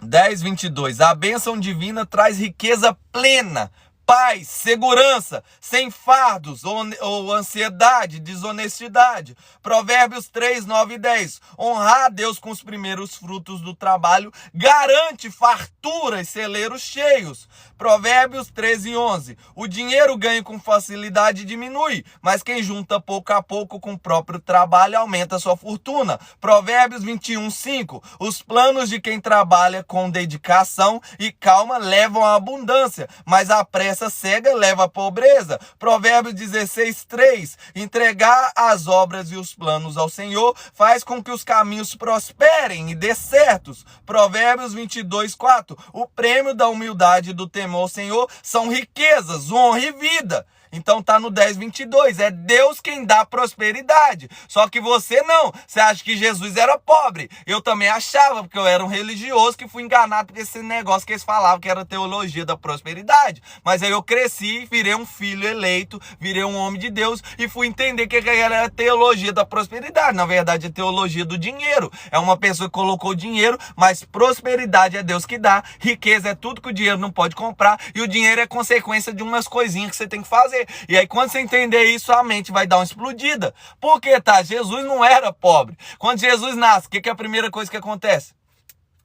[SPEAKER 2] 10, 22. A bênção divina traz riqueza plena, paz, segurança, sem fardos ou ansiedade, desonestidade. Provérbios 3, 9 e 10. Honrar a Deus com os primeiros frutos do trabalho garante fartura e celeiros cheios. Provérbios 13, 11. O dinheiro ganho com facilidade diminui, mas quem junta pouco a pouco com o próprio trabalho aumenta sua fortuna. Provérbios 21, 5. Os planos de quem trabalha com dedicação e calma levam à abundância, mas a pressa cega leva à pobreza. Provérbios 16, 3. Entregar as obras e os planos ao Senhor faz com que os caminhos prosperem e dê certos. Provérbios 22, 4. O prêmio da humildade e do temor ao Senhor são riquezas, honra e vida. Então tá no 10, 22. É Deus quem dá prosperidade. Só que você não. Você acha que Jesus era pobre. Eu também achava, porque eu era um religioso que fui enganado por esse negócio que eles falavam que era teologia da prosperidade. Mas aí eu cresci, virei um filho eleito, virei um homem de Deus e fui entender que era teologia da prosperidade. Na verdade é teologia do dinheiro. É uma pessoa que colocou dinheiro, mas prosperidade é Deus que dá. Riqueza é tudo que o dinheiro não pode comprar. E o dinheiro é consequência de umas coisinhas que você tem que fazer. E aí quando você entender isso, a mente vai dar uma explodida. Porque, tá, Jesus não era pobre. Quando Jesus nasce, o que é a primeira coisa que acontece?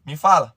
[SPEAKER 2] Me fala.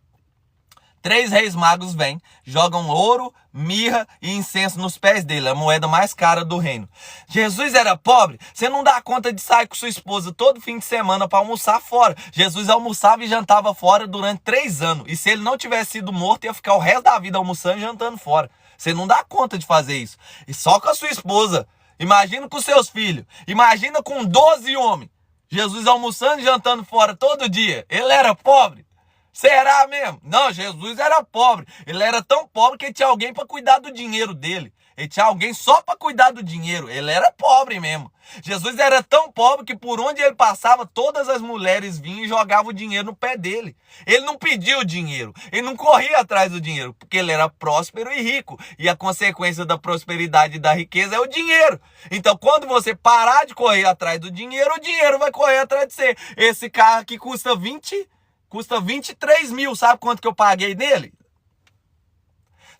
[SPEAKER 2] 3 reis magos vêm, jogam ouro, mirra e incenso nos pés dele, a moeda mais cara do reino. Jesus era pobre? Você não dá conta de sair com sua esposa todo fim de semana para almoçar fora. Jesus almoçava e jantava fora durante 3 anos. E se ele não tivesse sido morto, ia ficar o resto da vida almoçando e jantando fora. Você não dá conta de fazer isso. E só com a sua esposa. Imagina com seus filhos. Imagina com 12 homens. Jesus almoçando e jantando fora todo dia. Ele era pobre? Será mesmo? Não, Jesus era pobre. Ele era tão pobre que tinha alguém para cuidar do dinheiro dele. Ele tinha alguém só para cuidar do dinheiro. Ele era pobre mesmo. Jesus era tão pobre que por onde ele passava, todas as mulheres vinham e jogavam o dinheiro no pé dele. Ele não pediu o dinheiro. Ele não corria atrás do dinheiro, porque ele era próspero e rico. E a consequência da prosperidade e da riqueza é o dinheiro. Então, quando você parar de correr atrás do dinheiro, o dinheiro vai correr atrás de você. Esse carro aqui custa 23 mil. Sabe quanto que eu paguei nele?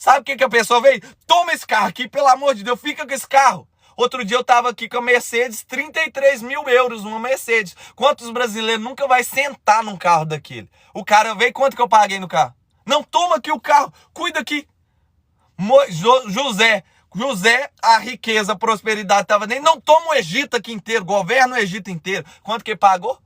[SPEAKER 2] Sabe o que a pessoa veio? Toma esse carro aqui, pelo amor de Deus, fica com esse carro. Outro dia eu tava aqui com a Mercedes, 33 mil euros uma Mercedes. Quantos brasileiros nunca vai sentar num carro daquele? O cara veio, quanto que eu paguei no carro? Não, toma aqui o carro, cuida aqui. José, a riqueza, a prosperidade estava nele. Não, toma o Egito aqui inteiro, governa o Egito inteiro. Quanto que pagou?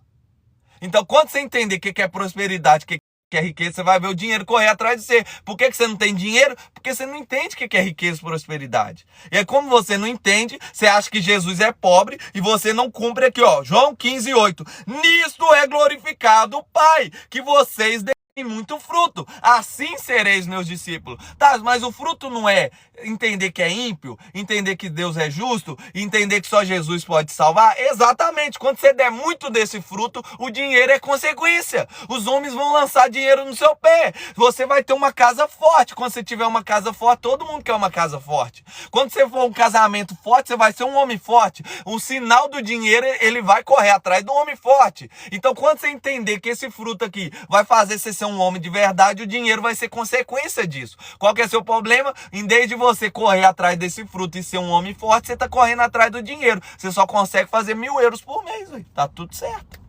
[SPEAKER 2] Então, quando você entender o que é prosperidade, o que é riqueza, você vai ver o dinheiro correr atrás de você. Por que você não tem dinheiro? Porque você não entende o que é riqueza e prosperidade. E é como você não entende, você acha que Jesus é pobre e você não cumpre aqui, ó. João 15:8. Nisto é glorificado o Pai, que vocês deem muito fruto, assim sereis meus discípulos. Tá, mas o fruto não é entender que é ímpio, entender que Deus é justo, entender que só Jesus pode salvar? Exatamente, quando você der muito desse fruto, o dinheiro é consequência. Os homens vão lançar dinheiro no seu pé. Você vai ter uma casa forte. Quando você tiver uma casa forte, todo mundo quer uma casa forte. Quando você for um casamento forte, você vai ser um homem forte. O sinal do dinheiro, ele vai correr atrás do homem forte. Então, quando você entender que esse fruto aqui vai fazer você ser um homem de verdade, o dinheiro vai ser consequência disso. Qual que é seu problema? Em vez de você correr atrás desse fruto e ser um homem forte, você está correndo atrás do dinheiro. Você só consegue fazer 1.000 euros por mês. Véio. Tá tudo certo.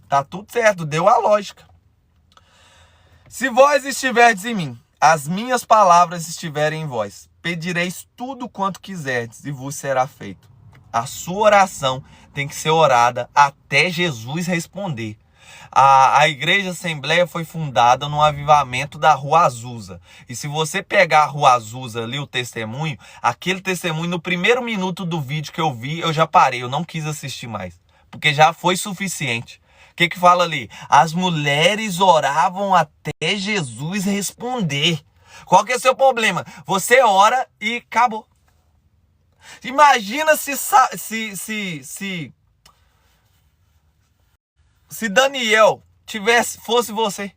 [SPEAKER 2] Tá tudo certo. Deu a lógica. Se vós estiverdes em mim, as minhas palavras estiverem em vós, pedireis tudo quanto quiserdes e vos será feito. A sua oração tem que ser orada até Jesus responder. A Igreja Assembleia foi fundada no avivamento da Rua Azusa. E se você pegar a Rua Azusa ali, o testemunho, aquele testemunho, no primeiro minuto do vídeo que eu vi, eu já parei, eu não quis assistir mais. Porque já foi suficiente. O que fala ali? As mulheres oravam até Jesus responder. Qual que é o seu problema? Você ora e acabou. Imagina se Daniel fosse você.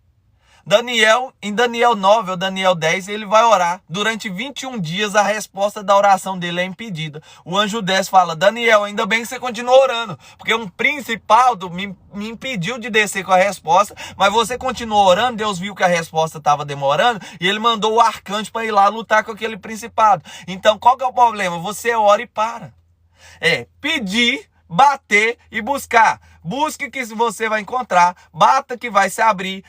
[SPEAKER 2] Em Daniel 9 ou Daniel 10, ele vai orar. Durante 21 dias, a resposta da oração dele é impedida. O anjo 10 fala: Daniel, ainda bem que você continua orando, porque um principado me impediu de descer com a resposta, mas você continuou orando. Deus viu que a resposta estava demorando e ele mandou o arcanjo para ir lá lutar com aquele principado. Então, qual que é o problema? Você ora e para. Pedir, bater e buscar. Busque que você vai encontrar, bata que vai se abrir,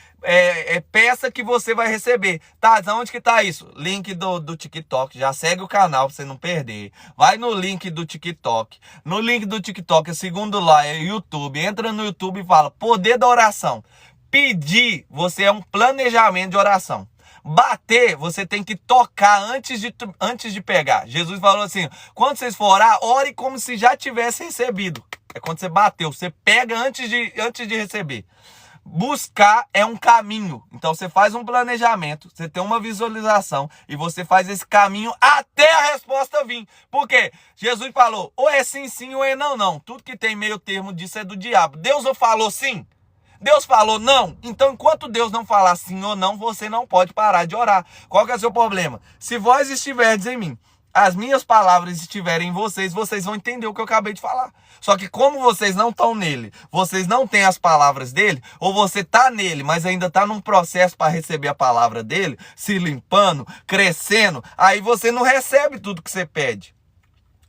[SPEAKER 2] peça que você vai receber. Tá, onde que tá isso? Link do TikTok, já segue o canal pra você não perder. Vai no link do TikTok. No link do TikTok, segundo lá, é YouTube. Entra no YouTube e fala, poder da oração. Pedir, você é um planejamento de oração. Bater, você tem que tocar antes de pegar. Jesus falou assim, quando vocês for orar, ore como se já tivesse recebido. É quando você bateu, você pega antes de receber. Buscar é um caminho. Então você faz um planejamento, você tem uma visualização e você faz esse caminho até a resposta vir. Por quê? Jesus falou, ou é sim, sim, ou é não, não. Tudo que tem meio termo disso é do diabo. Deus não falou sim? Deus falou não? Então, enquanto Deus não falar sim ou não, você não pode parar de orar. Qual que é o seu problema? Se vós estiverdes em mim, as minhas palavras estiverem em vocês, vocês vão entender o que eu acabei de falar. Só que como vocês não estão nele, vocês não têm as palavras dele, ou você está nele, mas ainda está num processo para receber a palavra dele, se limpando, crescendo, aí você não recebe tudo que você pede.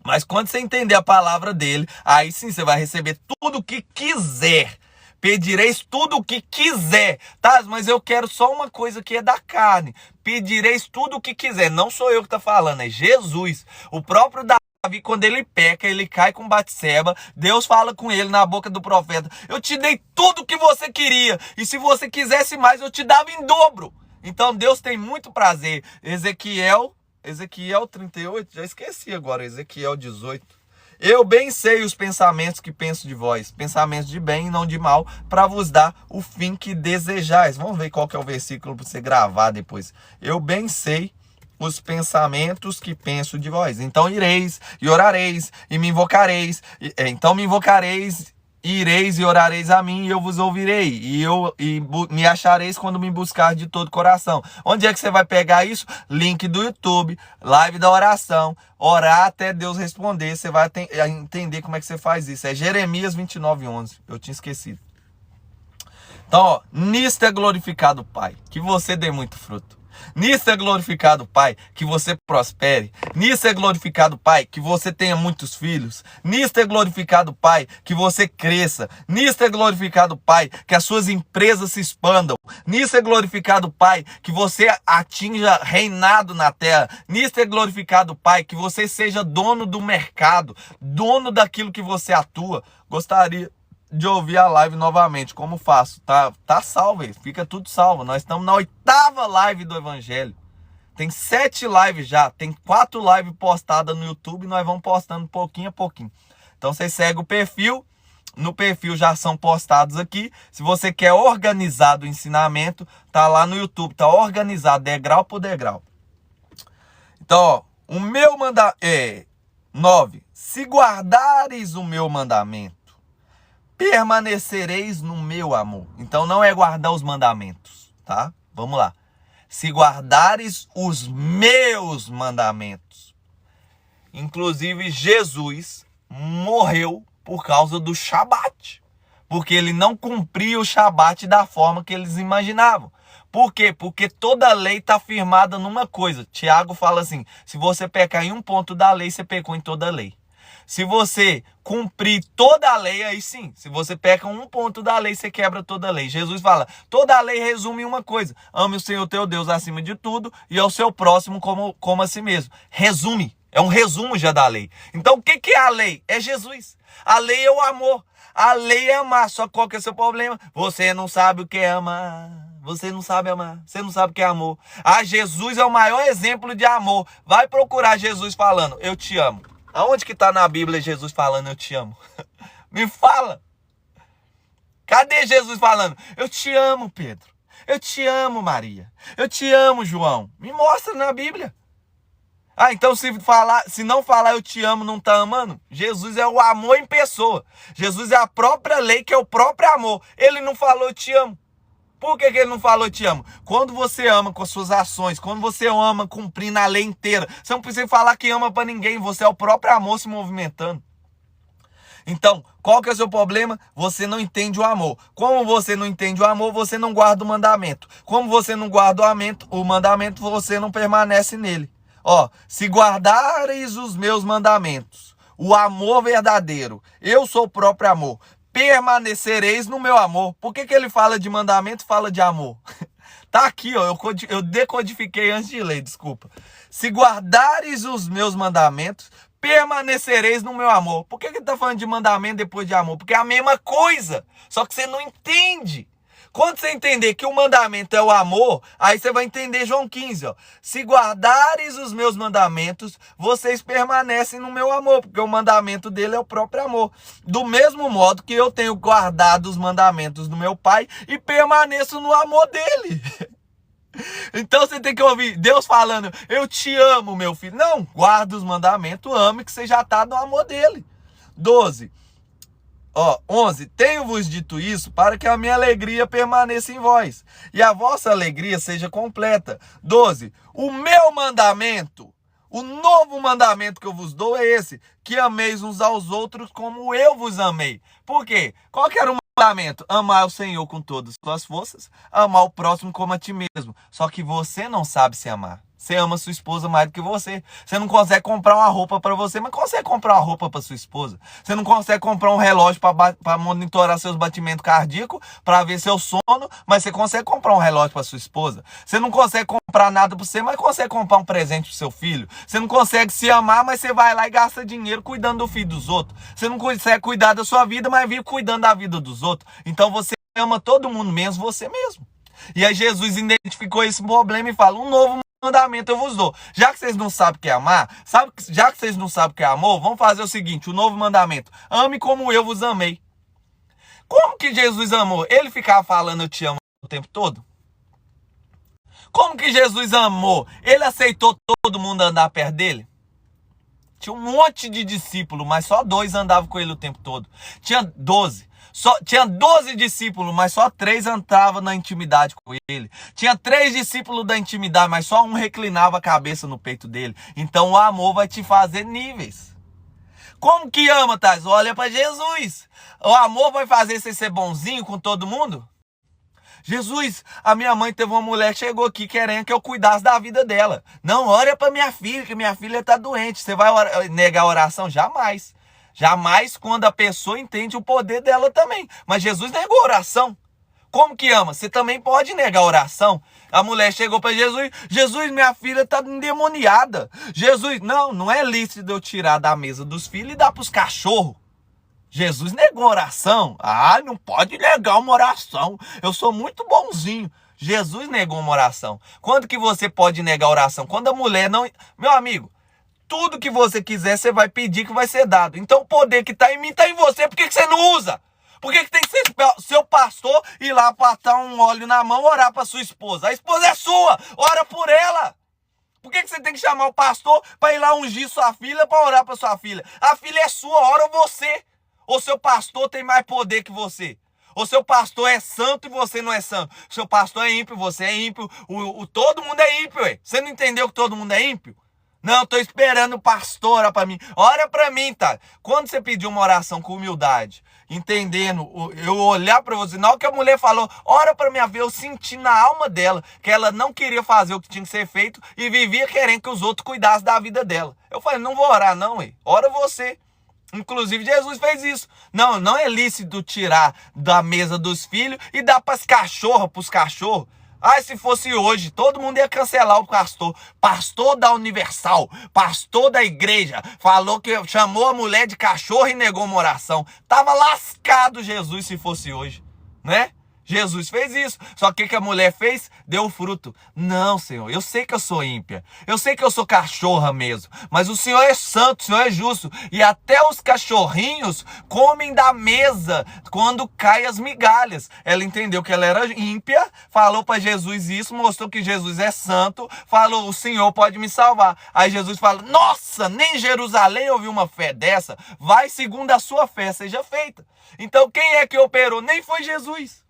[SPEAKER 2] Mas quando você entender a palavra dele, aí sim você vai receber tudo o que quiser. Pedireis tudo o que quiser. Tá, mas eu quero só uma coisa que é da carne. Pedireis tudo o que quiser. Não sou eu que estou falando, é Jesus. O próprio Davi, quando ele peca, ele cai com Batseba. Deus fala com ele na boca do profeta. Eu te dei tudo o que você queria. E se você quisesse mais, eu te dava em dobro. Então Deus tem muito prazer. Ezequiel 38, já esqueci agora. Ezequiel 18. Eu bem sei os pensamentos que penso de vós, pensamentos de bem e não de mal, para vos dar o fim que desejais. Vamos ver qual que é o versículo para você gravar depois. Eu bem sei os pensamentos que penso de vós. Então ireis e orareis e me invocareis. Então me invocareis, ireis e orareis a mim e eu vos ouvirei. E me achareis quando me buscar de todo coração. Onde é que você vai pegar isso? Link do YouTube, live da oração. Orar até Deus responder. Você vai entender como é que você faz isso. É Jeremias 29:11. Eu tinha esquecido. Então, nisto é glorificado o Pai, que você dê muito fruto. Nisso é glorificado, Pai, que você prospere. Nisso é glorificado, Pai, que você tenha muitos filhos. Nisso é glorificado, Pai, que você cresça. Nisso é glorificado, Pai, que as suas empresas se expandam. Nisso é glorificado, Pai, que você atinja reinado na terra. Nisso é glorificado, Pai, que você seja dono do mercado, dono daquilo que você atua. Gostaria de ouvir a live novamente. Como faço? Tá salvo, fica tudo salvo. Nós estamos na 8ª live do Evangelho. Tem 7 lives já, tem 4 lives postadas no YouTube e nós vamos postando pouquinho a pouquinho. Então você segue o perfil, no perfil já são postados aqui. Se você quer organizar o ensinamento, tá lá no YouTube, tá organizado degrau por degrau. Então, ó, o meu mandamento 9. Se guardares o meu mandamento, permanecereis no meu amor. Então não é guardar os mandamentos, tá? Vamos lá. Se guardares os meus mandamentos. Inclusive Jesus morreu por causa do Shabat. Porque ele não cumpria o Shabat da forma que eles imaginavam. Por quê? Porque toda lei está firmada numa coisa. Tiago fala assim, se você pecar em um ponto da lei, você pecou em toda a lei. Se você cumprir toda a lei, aí sim. Se você peca um ponto da lei, você quebra toda a lei. Jesus fala, toda a lei resume em uma coisa. Ame o Senhor teu Deus acima de tudo e ao seu próximo como a si mesmo. Resume. É um resumo já da lei. Então o que é a lei? É Jesus. A lei é o amor. A lei é amar. Só qual que é o seu problema? Você não sabe o que é amar. Você não sabe amar. Você não sabe o que é amor. Ah, Jesus é o maior exemplo de amor. Vai procurar Jesus falando, eu te amo. Aonde que está na Bíblia Jesus falando, eu te amo? Me fala. Cadê Jesus falando, eu te amo, Pedro? Eu te amo, Maria. Eu te amo, João. Me mostra na Bíblia. Ah, então se não falar eu te amo, não está amando? Jesus é o amor em pessoa. Jesus é a própria lei, que é o próprio amor. Ele não falou eu te amo. Por que ele não falou eu te amo? Quando você ama com as suas ações, quando você ama cumprindo a lei inteira, você não precisa falar que ama para ninguém, você é o próprio amor se movimentando. Então, qual que é o seu problema? Você não entende o amor. Como você não entende o amor, você não guarda o mandamento. Como você não guarda o mandamento, você não permanece nele. Ó, se guardareis os meus mandamentos, o amor verdadeiro, eu sou o próprio amor, permanecereis no meu amor. Por que ele fala de mandamento e fala de amor? Tá aqui, ó, eu decodifiquei antes de ler, desculpa. Se guardares os meus mandamentos, permanecereis no meu amor. Por que ele tá falando de mandamento depois de amor? Porque é a mesma coisa, só que você não entende. Quando você entender que o mandamento é o amor, aí você vai entender João 15, ó. Se guardares os meus mandamentos, vocês permanecem no meu amor, porque o mandamento dele é o próprio amor. Do mesmo modo que eu tenho guardado os mandamentos do meu Pai e permaneço no amor dele. Então você tem que ouvir Deus falando, eu te amo, meu filho. Não, guarda os mandamentos, ame que você já está no amor dele. 12. 11, tenho-vos dito isso para que a minha alegria permaneça em vós e a vossa alegria seja completa. 12, o meu mandamento, o novo mandamento que eu vos dou é esse, que ameis uns aos outros como eu vos amei. Por quê? Qual que era o mandamento? Amar o Senhor com todas as suas forças, amar o próximo como a ti mesmo. Só que você não sabe se amar. Você ama sua esposa mais do que você. Você não consegue comprar uma roupa para você, mas consegue comprar uma roupa para sua esposa. Você não consegue comprar um relógio para monitorar seus batimentos cardíacos, para ver seu sono, mas você consegue comprar um relógio para sua esposa. Você não consegue comprar nada para você, mas consegue comprar um presente para seu filho. Você não consegue se amar, mas você vai lá e gasta dinheiro cuidando do filho dos outros. Você não consegue cuidar da sua vida, mas vive cuidando da vida dos outros. Então você ama todo mundo, menos você mesmo. E aí Jesus identificou esse problema e fala, um novo mandamento eu vos dou. Já que vocês não sabem o que é amar, já que vocês não sabem o que é amor, vamos fazer o seguinte, o novo mandamento. Ame como eu vos amei. Como que Jesus amou? Ele ficava falando eu te amo o tempo todo? Como que Jesus amou? Ele aceitou todo mundo andar perto dele? Tinha um monte de discípulos, mas só 2 andavam com ele o tempo todo. Tinha 12. Tinha 12 discípulos, mas só 3 entravam na intimidade com ele. Tinha 3 discípulos da intimidade, mas só um reclinava a cabeça no peito dele. Então o amor vai te fazer níveis. Como que ama, Thais? Olha para Jesus. O amor vai fazer você ser bonzinho com todo mundo? Jesus, a minha mãe teve uma mulher que chegou aqui querendo que eu cuidasse da vida dela. Não, ora para minha filha, que minha filha está doente. Você vai negar a oração? Jamais. Jamais quando a pessoa entende o poder dela também. Mas Jesus negou a oração. Como que ama? Você também pode negar a oração. A mulher chegou para Jesus. Jesus, minha filha está endemoniada. Jesus, não é lícito eu tirar da mesa dos filhos e dar para os cachorros. Jesus negou a oração. Ah, não pode negar uma oração. Eu sou muito bonzinho. Jesus negou uma oração. Quando que você pode negar a oração? Quando a mulher não... Meu amigo, tudo que você quiser, você vai pedir que vai ser dado. Então o poder que está em mim está em você. Por que você não usa? Por que tem que ser seu pastor ir lá botar um óleo na mão e orar para sua esposa? A esposa é sua. Ora por ela. Por que você tem que chamar o pastor para ir lá ungir sua filha, para orar para sua filha? A filha é sua, ora você. Ou seu pastor tem mais poder que você? Ou seu pastor é santo e você não é santo? Seu pastor é ímpio, você é ímpio. Todo mundo é ímpio, ué. Você não entendeu que todo mundo é ímpio? Não, tô esperando o pastor orar para mim. Ora para mim, tá? Quando você pedir uma oração com humildade, entendendo, eu olhar para você, na hora que a mulher falou, ora para minha vida, eu senti na alma dela que ela não queria fazer o que tinha que ser feito e vivia querendo que os outros cuidassem da vida dela. Eu falei, não vou orar não, ué. Ora você. Inclusive, Jesus fez isso. Não é lícito tirar da mesa dos filhos e dar para os cachorros. Ah, se fosse hoje, todo mundo ia cancelar o pastor. Pastor da Universal, pastor da igreja, falou que chamou a mulher de cachorro e negou uma oração. Tava lascado Jesus se fosse hoje, né? Jesus fez isso. Só que a mulher fez? Deu fruto. Não, Senhor, eu sei que eu sou ímpia. Eu sei que eu sou cachorra mesmo. Mas o Senhor é santo, o Senhor é justo. E até os cachorrinhos comem da mesa quando caem as migalhas. Ela entendeu que ela era ímpia, falou para Jesus isso, mostrou que Jesus é santo, falou, o Senhor pode me salvar. Aí Jesus fala, nossa, nem Jerusalém ouviu uma fé dessa. Vai segundo a sua fé, seja feita. Então quem é que operou? Nem foi Jesus.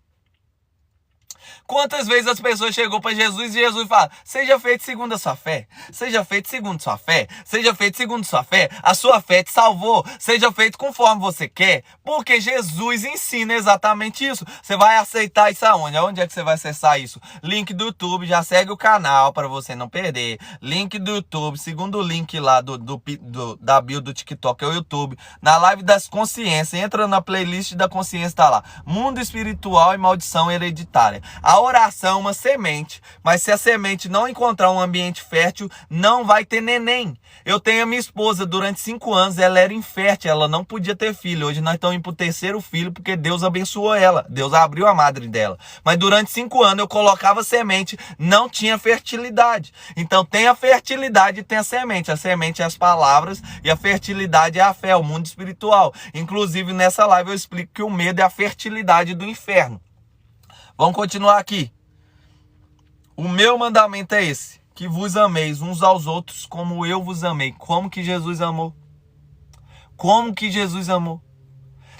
[SPEAKER 2] Quantas vezes as pessoas chegou para Jesus e Jesus fala, seja feito segundo a sua fé, seja feito segundo a sua fé, seja feito segundo a sua fé, a sua fé te salvou, seja feito conforme você quer, porque Jesus ensina exatamente isso. Você vai aceitar isso aonde? Aonde é que você vai acessar isso? Link do YouTube, já segue o canal para você não perder, link do YouTube, segundo o link lá da bio do TikTok é o YouTube, na live das consciências, entra na playlist da consciência, tá lá, mundo espiritual e maldição hereditária. A oração é uma semente, mas se a semente não encontrar um ambiente fértil, não vai ter neném. Eu tenho a minha esposa, durante 5 anos, ela era infértil, ela não podia ter filho. Hoje nós estamos indo para o 3º filho, porque Deus abençoou ela, Deus abriu a madre dela. Mas durante 5 anos eu colocava semente, não tinha fertilidade. Então tem a fertilidade e tem a semente é as palavras e a fertilidade é a fé, o mundo espiritual. Inclusive nessa live eu explico que o medo é a fertilidade do inferno. Vamos continuar aqui. O meu mandamento é esse, que vos ameis uns aos outros como eu vos amei. Como que Jesus amou? Como que Jesus amou?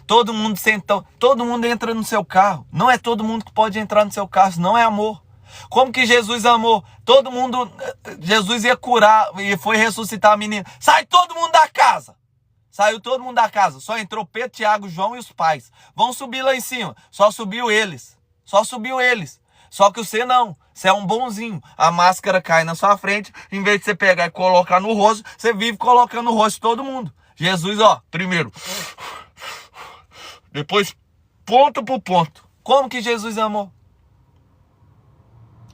[SPEAKER 2] Todo mundo sentou, todo mundo entra no seu carro. Não é todo mundo que pode entrar no seu carro, não é amor. Como que Jesus amou? Todo mundo, Jesus ia curar e foi ressuscitar a menina. Sai todo mundo da casa. Saiu todo mundo da casa. Só entrou Pedro, Tiago, João e os pais. Vão subir lá em cima. Só subiu eles. Só que você não. Você é um bonzinho. A máscara cai na sua frente. Em vez de você pegar e colocar no rosto, você vive colocando no rosto de todo mundo. Jesus, ó, primeiro. Depois, ponto por ponto. Como que Jesus amou?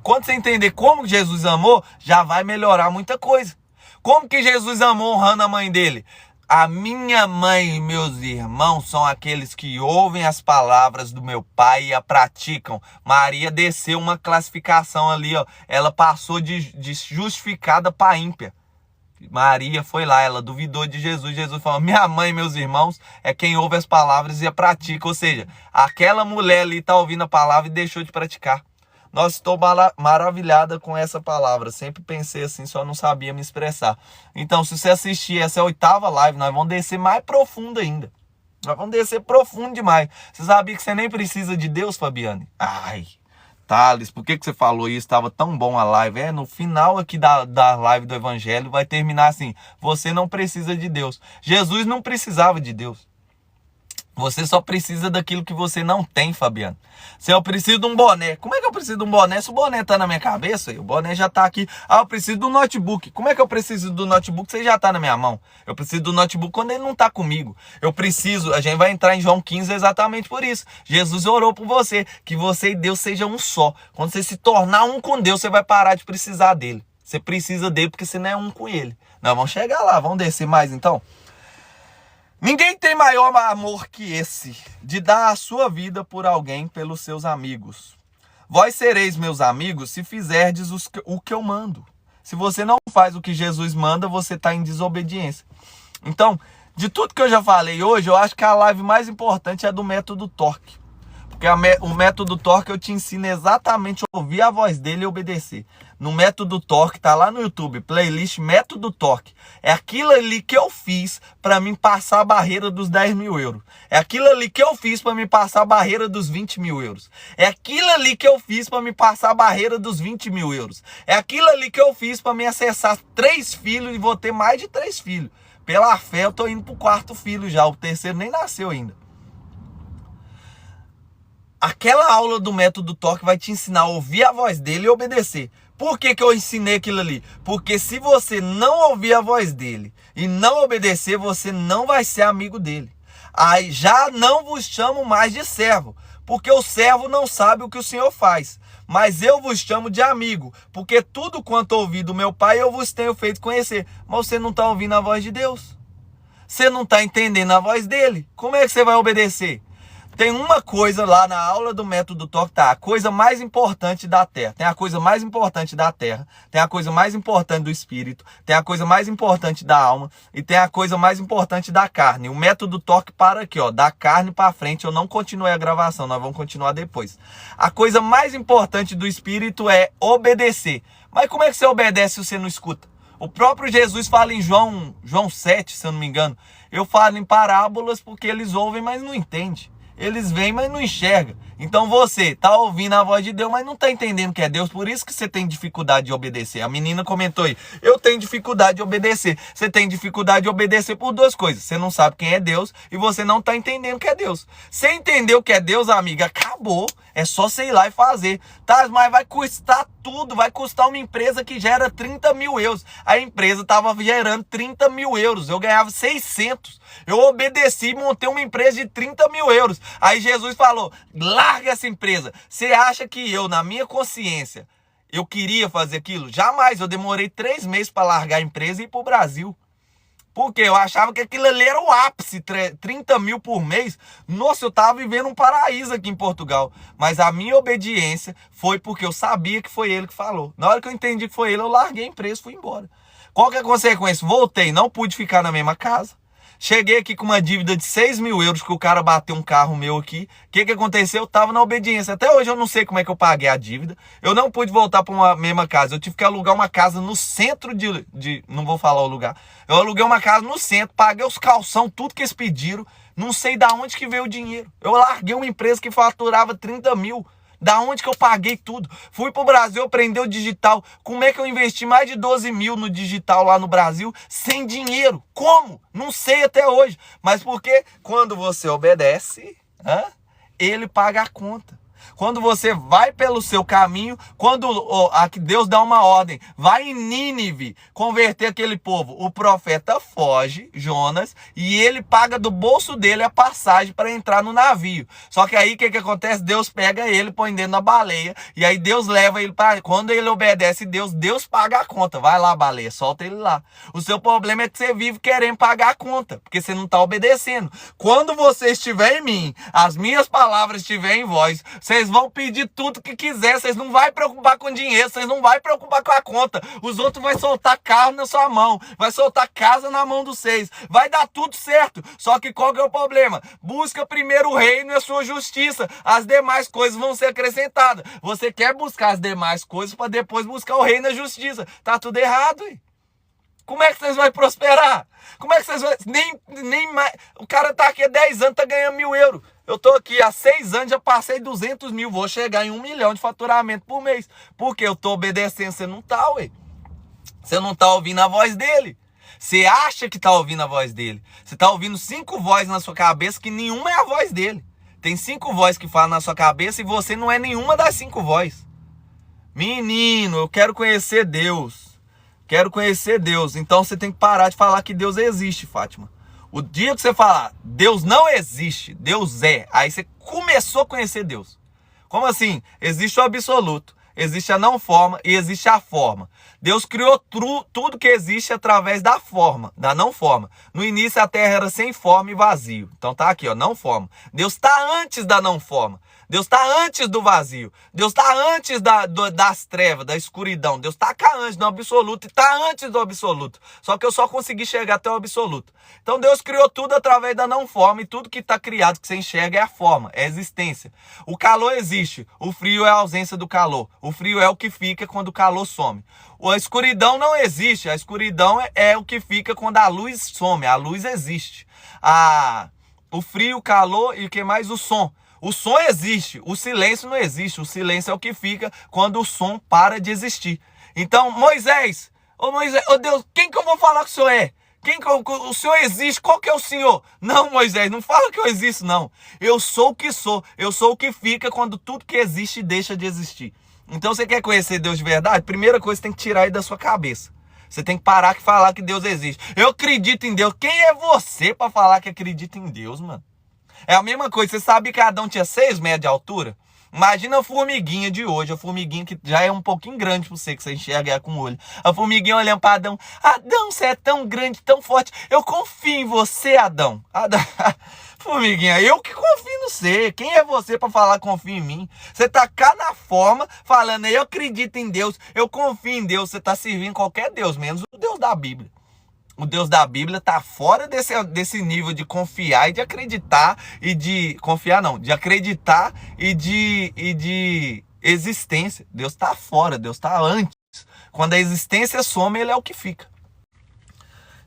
[SPEAKER 2] Quando você entender como Jesus amou, já vai melhorar muita coisa. Como que Jesus amou honrando a mãe dele? A minha mãe e meus irmãos são aqueles que ouvem as palavras do meu pai e a praticam. Maria desceu uma classificação ali, ó. Ela passou de justificada para ímpia. Maria foi lá, ela duvidou de Jesus. Jesus falou, minha mãe e meus irmãos é quem ouve as palavras e a pratica. Ou seja, aquela mulher ali está ouvindo a palavra e deixou de praticar. Nossa, estou maravilhada com essa palavra. Sempre pensei assim, só não sabia me expressar. Então, se você assistir essa 8ª live, nós vamos descer mais profundo ainda. Nós vamos descer profundo demais. Você sabia que você nem precisa de Deus, Fabiane? Ai, Thales, por que você falou isso? Estava tão bom a live. No final aqui da live do Evangelho vai terminar assim. Você não precisa de Deus. Jesus não precisava de Deus. Você só precisa daquilo que você não tem, Fabiano. Se eu preciso de um boné, como é que eu preciso de um boné se o boné tá na minha cabeça? O boné já tá aqui. Ah, eu preciso do notebook. Como é que eu preciso do notebook se ele já tá na minha mão? Eu preciso do notebook quando ele não tá comigo. Eu preciso, a gente vai entrar em João 15 exatamente por isso. Jesus orou por você, que você e Deus sejam um só. Quando você se tornar um com Deus, você vai parar de precisar dele. Você precisa dele porque você não é um com ele. Nós vamos chegar lá, vamos descer mais então. Ninguém tem maior amor que esse, de dar a sua vida por alguém, pelos seus amigos. Vós sereis meus amigos se fizerdes o que eu mando. Se você não faz o que Jesus manda, você está em desobediência. Então, de tudo que eu já falei hoje, eu acho que a live mais importante é do método Torque. Porque o método Torque eu te ensino exatamente a ouvir a voz dele e obedecer. No método Torque, tá lá no YouTube, playlist método Torque. É aquilo ali que eu fiz para mim passar a barreira dos 10 mil euros. É aquilo ali que eu fiz para me passar a barreira dos 20 mil euros. É aquilo ali que eu fiz para me passar a barreira dos 20 mil euros. É aquilo ali que eu fiz para me acessar 3 filhos e vou ter mais de 3 filhos. Pela fé eu tô indo pro 4º filho já, o 3º nem nasceu ainda. Aquela aula do método Torque vai te ensinar a ouvir a voz dele e obedecer. Por que eu ensinei aquilo ali? Porque se você não ouvir a voz dele e não obedecer, você não vai ser amigo dele. Aí já não vos chamo mais de servo, porque o servo não sabe o que o Senhor faz. Mas eu vos chamo de amigo, porque tudo quanto ouvi do meu Pai eu vos tenho feito conhecer. Mas você não está ouvindo a voz de Deus. Você não está entendendo a voz dele. Como é que você vai obedecer? Tem uma coisa lá na aula do método Torque, tá? A coisa mais importante da Terra. Tem a coisa mais importante da Terra. Tem a coisa mais importante do Espírito. Tem a coisa mais importante da alma. E tem a coisa mais importante da carne. O método Torque para aqui, ó. Da carne para frente. Eu não continuei a gravação. Nós vamos continuar depois. A coisa mais importante do Espírito é obedecer. Mas como é que você obedece se você não escuta? O próprio Jesus fala em João 7, se eu não me engano. Eu falo em parábolas porque eles ouvem, mas não entendem. Eles veem, mas não enxergam. Então você tá ouvindo a voz de Deus, mas não tá entendendo que é Deus. Por isso que você tem dificuldade de obedecer. A menina comentou aí, eu tenho dificuldade de obedecer. Você tem dificuldade de obedecer por 2 coisas. Você não sabe quem é Deus e você não tá entendendo que é Deus. Você entendeu o que é Deus, amiga? Acabou. É só você ir lá e fazer. Tá, mas vai custar tudo. Vai custar uma empresa que gera 30 mil euros. A empresa tava gerando 30 mil euros. Eu ganhava 600. Eu obedeci e montei uma empresa de 30 mil euros. Aí Jesus falou, larga essa empresa. Você acha que eu, na minha consciência, eu queria fazer aquilo? Jamais. Eu demorei 3 meses para largar a empresa e ir pro Brasil. Porque eu achava que aquilo ali era o ápice, 30 mil por mês. Nossa, eu tava vivendo um paraíso aqui em Portugal. Mas a minha obediência foi porque eu sabia que foi ele que falou. Na hora que eu entendi que foi ele, eu larguei a empresa e fui embora. Qual que é a consequência? Voltei, não pude ficar na mesma casa. Cheguei aqui com uma dívida de 6 mil euros que o cara bateu um carro meu aqui. O que aconteceu? Eu tava na obediência. Até hoje eu não sei como é que eu paguei a dívida. Eu não pude voltar para uma mesma casa. Eu tive que alugar uma casa no centro de... Não vou falar o lugar. Eu aluguei uma casa no centro, paguei os calção, tudo que eles pediram. Não sei da onde que veio o dinheiro. Eu larguei uma empresa que faturava 30 mil. Da onde que eu paguei tudo? Fui pro Brasil aprender o digital. Como é que eu investi mais de 12 mil no digital lá no Brasil sem dinheiro? Como? Não sei até hoje. Mas porque quando você obedece, ele paga a conta. Quando você vai pelo seu caminho, quando Deus dá uma ordem, vai em Nínive converter aquele povo, o profeta foge, Jonas, e ele paga do bolso dele a passagem para entrar no navio. Só que aí o que acontece? Deus pega ele, põe dentro da baleia, e aí Deus leva ele para... Quando ele obedece Deus, Deus paga a conta. Vai lá, baleia, solta ele lá. O seu problema é que você vive querendo pagar a conta, porque você não está obedecendo. Quando você estiver em mim, as minhas palavras estiverem em vós, vocês vão pedir tudo que quiser, vocês não vão preocupar com dinheiro, vocês não vão preocupar com a conta. Os outros vão soltar carro na sua mão, vai soltar casa na mão dos seis, vai dar tudo certo. Só que qual que é o problema? Busca primeiro o reino e a sua justiça, as demais coisas vão ser acrescentadas. Você quer buscar as demais coisas para depois buscar o reino e a justiça. Tá tudo errado, hein? Como é que vocês vão prosperar? Como é que vocês vão... Nem mais... O cara tá aqui há 10 anos, tá ganhando 1.000 euros. Eu tô aqui há 6 anos, já passei 200 mil. Vou chegar em 1 milhão de faturamento por mês. Porque eu tô obedecendo, você não tá, ué. Você não tá ouvindo a voz dele. Você acha que tá ouvindo a voz dele. Você tá ouvindo 5 vozes na sua cabeça que nenhuma é a voz dele. Tem 5 vozes que falam na sua cabeça e você não é nenhuma das 5 vozes. Menino, eu quero conhecer Deus. Quero conhecer Deus. Então você tem que parar de falar que Deus existe, Fátima. O dia que você falar, Deus não existe, Deus é, aí você começou a conhecer Deus. Como assim? Existe o absoluto, existe a não forma e existe a forma. Deus criou tudo que existe através da forma, da não forma. No início a terra era sem forma e vazio. Então tá aqui, ó, não forma. Deus está antes da não forma. Deus está antes do vazio. Deus está antes das trevas, da escuridão. Deus está cá antes do absoluto e está antes do absoluto. Só que eu só consegui chegar até o absoluto. Então Deus criou tudo através da não forma e tudo que está criado, que você enxerga, é a forma, é a existência. O calor existe, o frio é a ausência do calor. O frio é o que fica quando o calor some. A escuridão não existe, a escuridão é o que fica quando a luz some, a luz existe. O frio, o calor e o que mais? O som. O som existe, o silêncio não existe. O silêncio é o que fica quando o som para de existir. Então, Moisés, ô Deus, quem que eu vou falar que o senhor é? O senhor existe? Qual que é o senhor? Não, Moisés, não fala que eu existo, não. Eu sou o que sou. Eu sou o que fica quando tudo que existe deixa de existir. Então, você quer conhecer Deus de verdade? Primeira coisa, você tem que tirar ele da sua cabeça. Você tem que parar de falar que Deus existe. Eu acredito em Deus. Quem é você para falar que acredita em Deus, mano? É a mesma coisa. Você sabe que Adão tinha 6 metros de altura? Imagina a formiguinha de hoje. A formiguinha que já é um pouquinho grande para você, que você enxerga com o olho. A formiguinha olhando para Adão. Adão, você é tão grande, tão forte. Eu confio em você, Adão. Formiguinha, eu que confio em você. Quem é você para falar confia em mim? Você tá cá na forma falando, eu acredito em Deus, eu confio em Deus. Você tá servindo qualquer Deus, menos o Deus da Bíblia. O Deus da Bíblia está fora desse nível de confiar e de acreditar e de... Confiar não, de acreditar e de existência. Deus está fora, Deus está antes. Quando a existência some, ele é o que fica.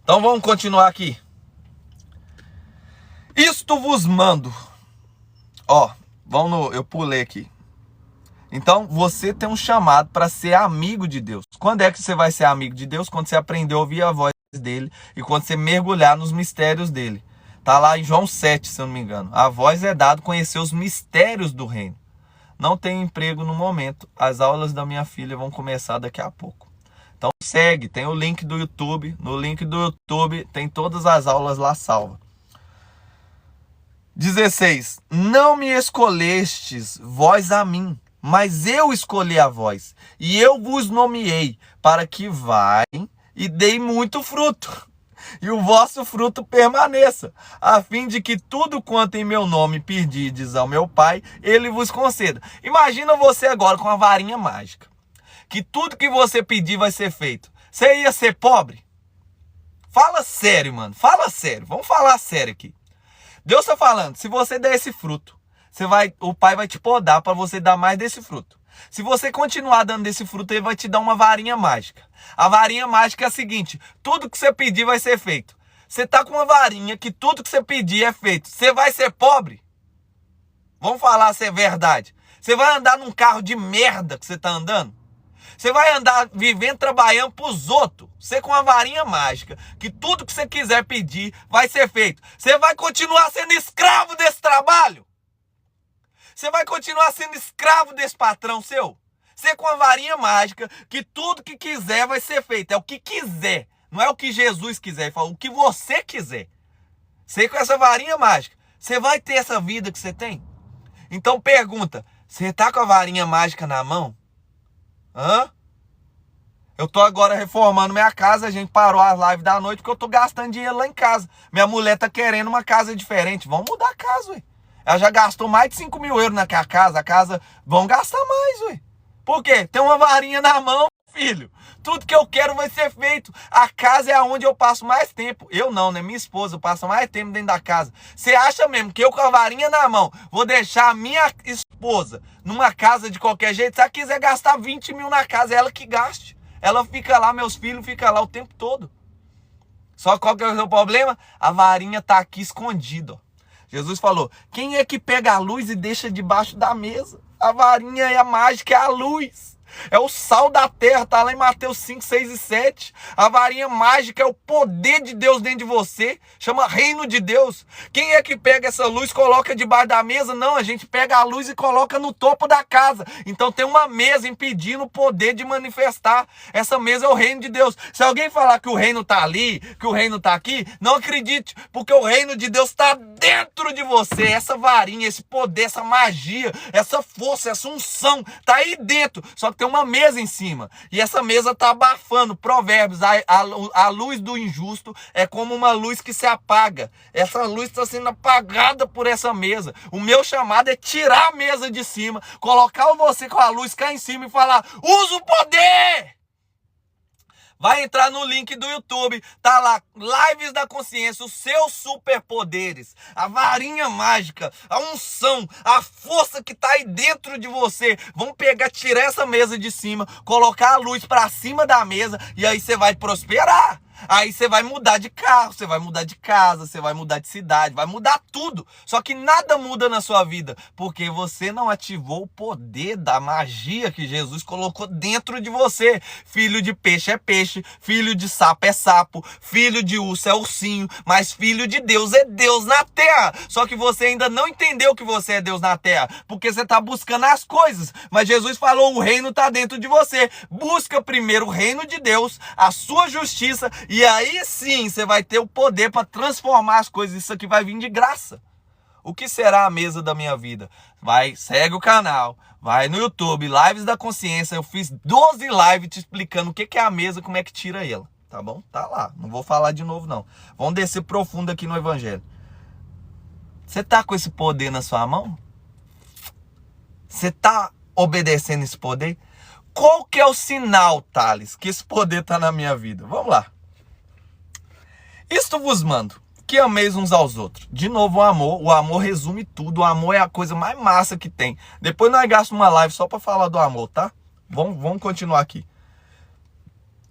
[SPEAKER 2] Então vamos continuar aqui. Isto vos mando. Ó, eu pulei aqui. Então, você tem um chamado para ser amigo de Deus. Quando é que você vai ser amigo de Deus? Quando você aprender a ouvir a voz dele e quando você mergulhar nos mistérios dele. Tá lá em João 7, se eu não me engano. A voz é dado conhecer os mistérios do reino. Não tenho emprego no momento. As aulas da minha filha vão começar daqui a pouco. Então segue, tem o link do YouTube. No link do YouTube tem todas as aulas lá salvas. 16. Não me escolhestes vós a mim, mas eu escolhi a vós, e eu vos nomeei, para que vai e dei muito fruto, e o vosso fruto permaneça, a fim de que tudo quanto em meu nome pedirdes ao meu Pai, ele vos conceda. Imagina você agora com a varinha mágica, que tudo que você pedir vai ser feito. Você ia ser pobre? Fala sério, mano, fala sério, vamos falar sério aqui. Deus está falando, se você der esse fruto, o Pai vai te podar para você dar mais desse fruto. Se você continuar dando desse fruto, ele vai te dar uma varinha mágica. A varinha mágica é a seguinte, tudo que você pedir vai ser feito. Você tá com uma varinha que tudo que você pedir é feito. Você vai ser pobre? Vamos falar se é verdade. Você vai andar num carro de merda que você tá andando? Você vai andar vivendo, trabalhando pros outros. Você com uma varinha mágica, que tudo que você quiser pedir vai ser feito. Você vai continuar sendo escravo desse trabalho? Você vai continuar sendo escravo desse patrão seu? Você com a varinha mágica, que tudo que quiser vai ser feito. É o que quiser. Não é o que Jesus quiser. Ele fala o que você quiser. Você com essa varinha mágica, você vai ter essa vida que você tem? Então pergunta, você tá com a varinha mágica na mão? Hã? Eu tô agora reformando minha casa, a gente parou as lives da noite porque eu tô gastando dinheiro lá em casa. Minha mulher tá querendo uma casa diferente. Vamos mudar a casa, ué. Ela já gastou mais de 5 mil euros naquela casa. A casa, vão gastar mais, ué. Por quê? Tem uma varinha na mão, filho. Tudo que eu quero vai ser feito. A casa é onde eu passo mais tempo. Eu não, né? Minha esposa passa mais tempo dentro da casa. Você acha mesmo que eu com a varinha na mão vou deixar a minha esposa numa casa de qualquer jeito? Se ela quiser gastar 20 mil na casa, é ela que gaste. Ela fica lá, meus filhos ficam lá o tempo todo. Só qual que é o seu problema? A varinha tá aqui escondida, ó. Jesus falou, quem é que pega a luz e deixa debaixo da mesa? A varinha é a mágica, é a luz. É o sal da terra, tá lá em Mateus 5, 6 e 7. A varinha mágica é o poder de Deus dentro de você. Chama reino de Deus. Quem é que pega essa luz e coloca debaixo da mesa? Não, a gente pega a luz e coloca no topo da casa. Então tem uma mesa impedindo o poder de manifestar. Essa mesa é o reino de Deus. Se alguém falar que o reino tá ali, que o reino tá aqui, não acredite, porque o reino de Deus está dentro de você. Essa varinha, esse poder, essa magia, essa força, essa unção tá aí dentro. Só que tem uma mesa em cima. E essa mesa tá abafando. Provérbios, a luz do injusto é como uma luz que se apaga. Essa luz está sendo apagada por essa mesa. O meu chamado é tirar a mesa de cima, colocar você com a luz cá em cima e falar: usa o poder! Vai entrar no link do YouTube, tá lá, Lives da Consciência, os seus superpoderes, a varinha mágica, a unção, a força que tá aí dentro de você. Vão pegar, tirar essa mesa de cima, colocar a luz pra cima da mesa e aí você vai prosperar. Aí você vai mudar de carro, você vai mudar de casa, você vai mudar de cidade, vai mudar tudo. Só que nada muda na sua vida, porque você não ativou o poder da magia que Jesus colocou dentro de você. Filho de peixe é peixe, filho de sapo é sapo, filho de urso é ursinho, mas filho de Deus é Deus na terra. Só que você ainda não entendeu que você é Deus na terra, porque você está buscando as coisas. Mas Jesus falou: o reino está dentro de você. Busca primeiro o reino de Deus, a sua justiça, e aí sim você vai ter o poder para transformar as coisas. Isso aqui vai vir de graça. O que será a mesa da minha vida? Segue o canal, vai no YouTube, Lives da Consciência. Eu fiz 12 lives te explicando o que é a mesa, como é que tira ela. Tá bom? Tá lá. Não vou falar de novo, não. Vamos descer profundo aqui no Evangelho. Você tá com esse poder na sua mão? Você tá obedecendo esse poder? Qual que é o sinal, Thales, que esse poder tá na minha vida? Vamos lá. Isto vos mando, que ameis uns aos outros. De novo, o amor resume tudo. O amor é a coisa mais massa que tem. Depois nós gastamos uma live só para falar do amor, tá? Vamos continuar aqui.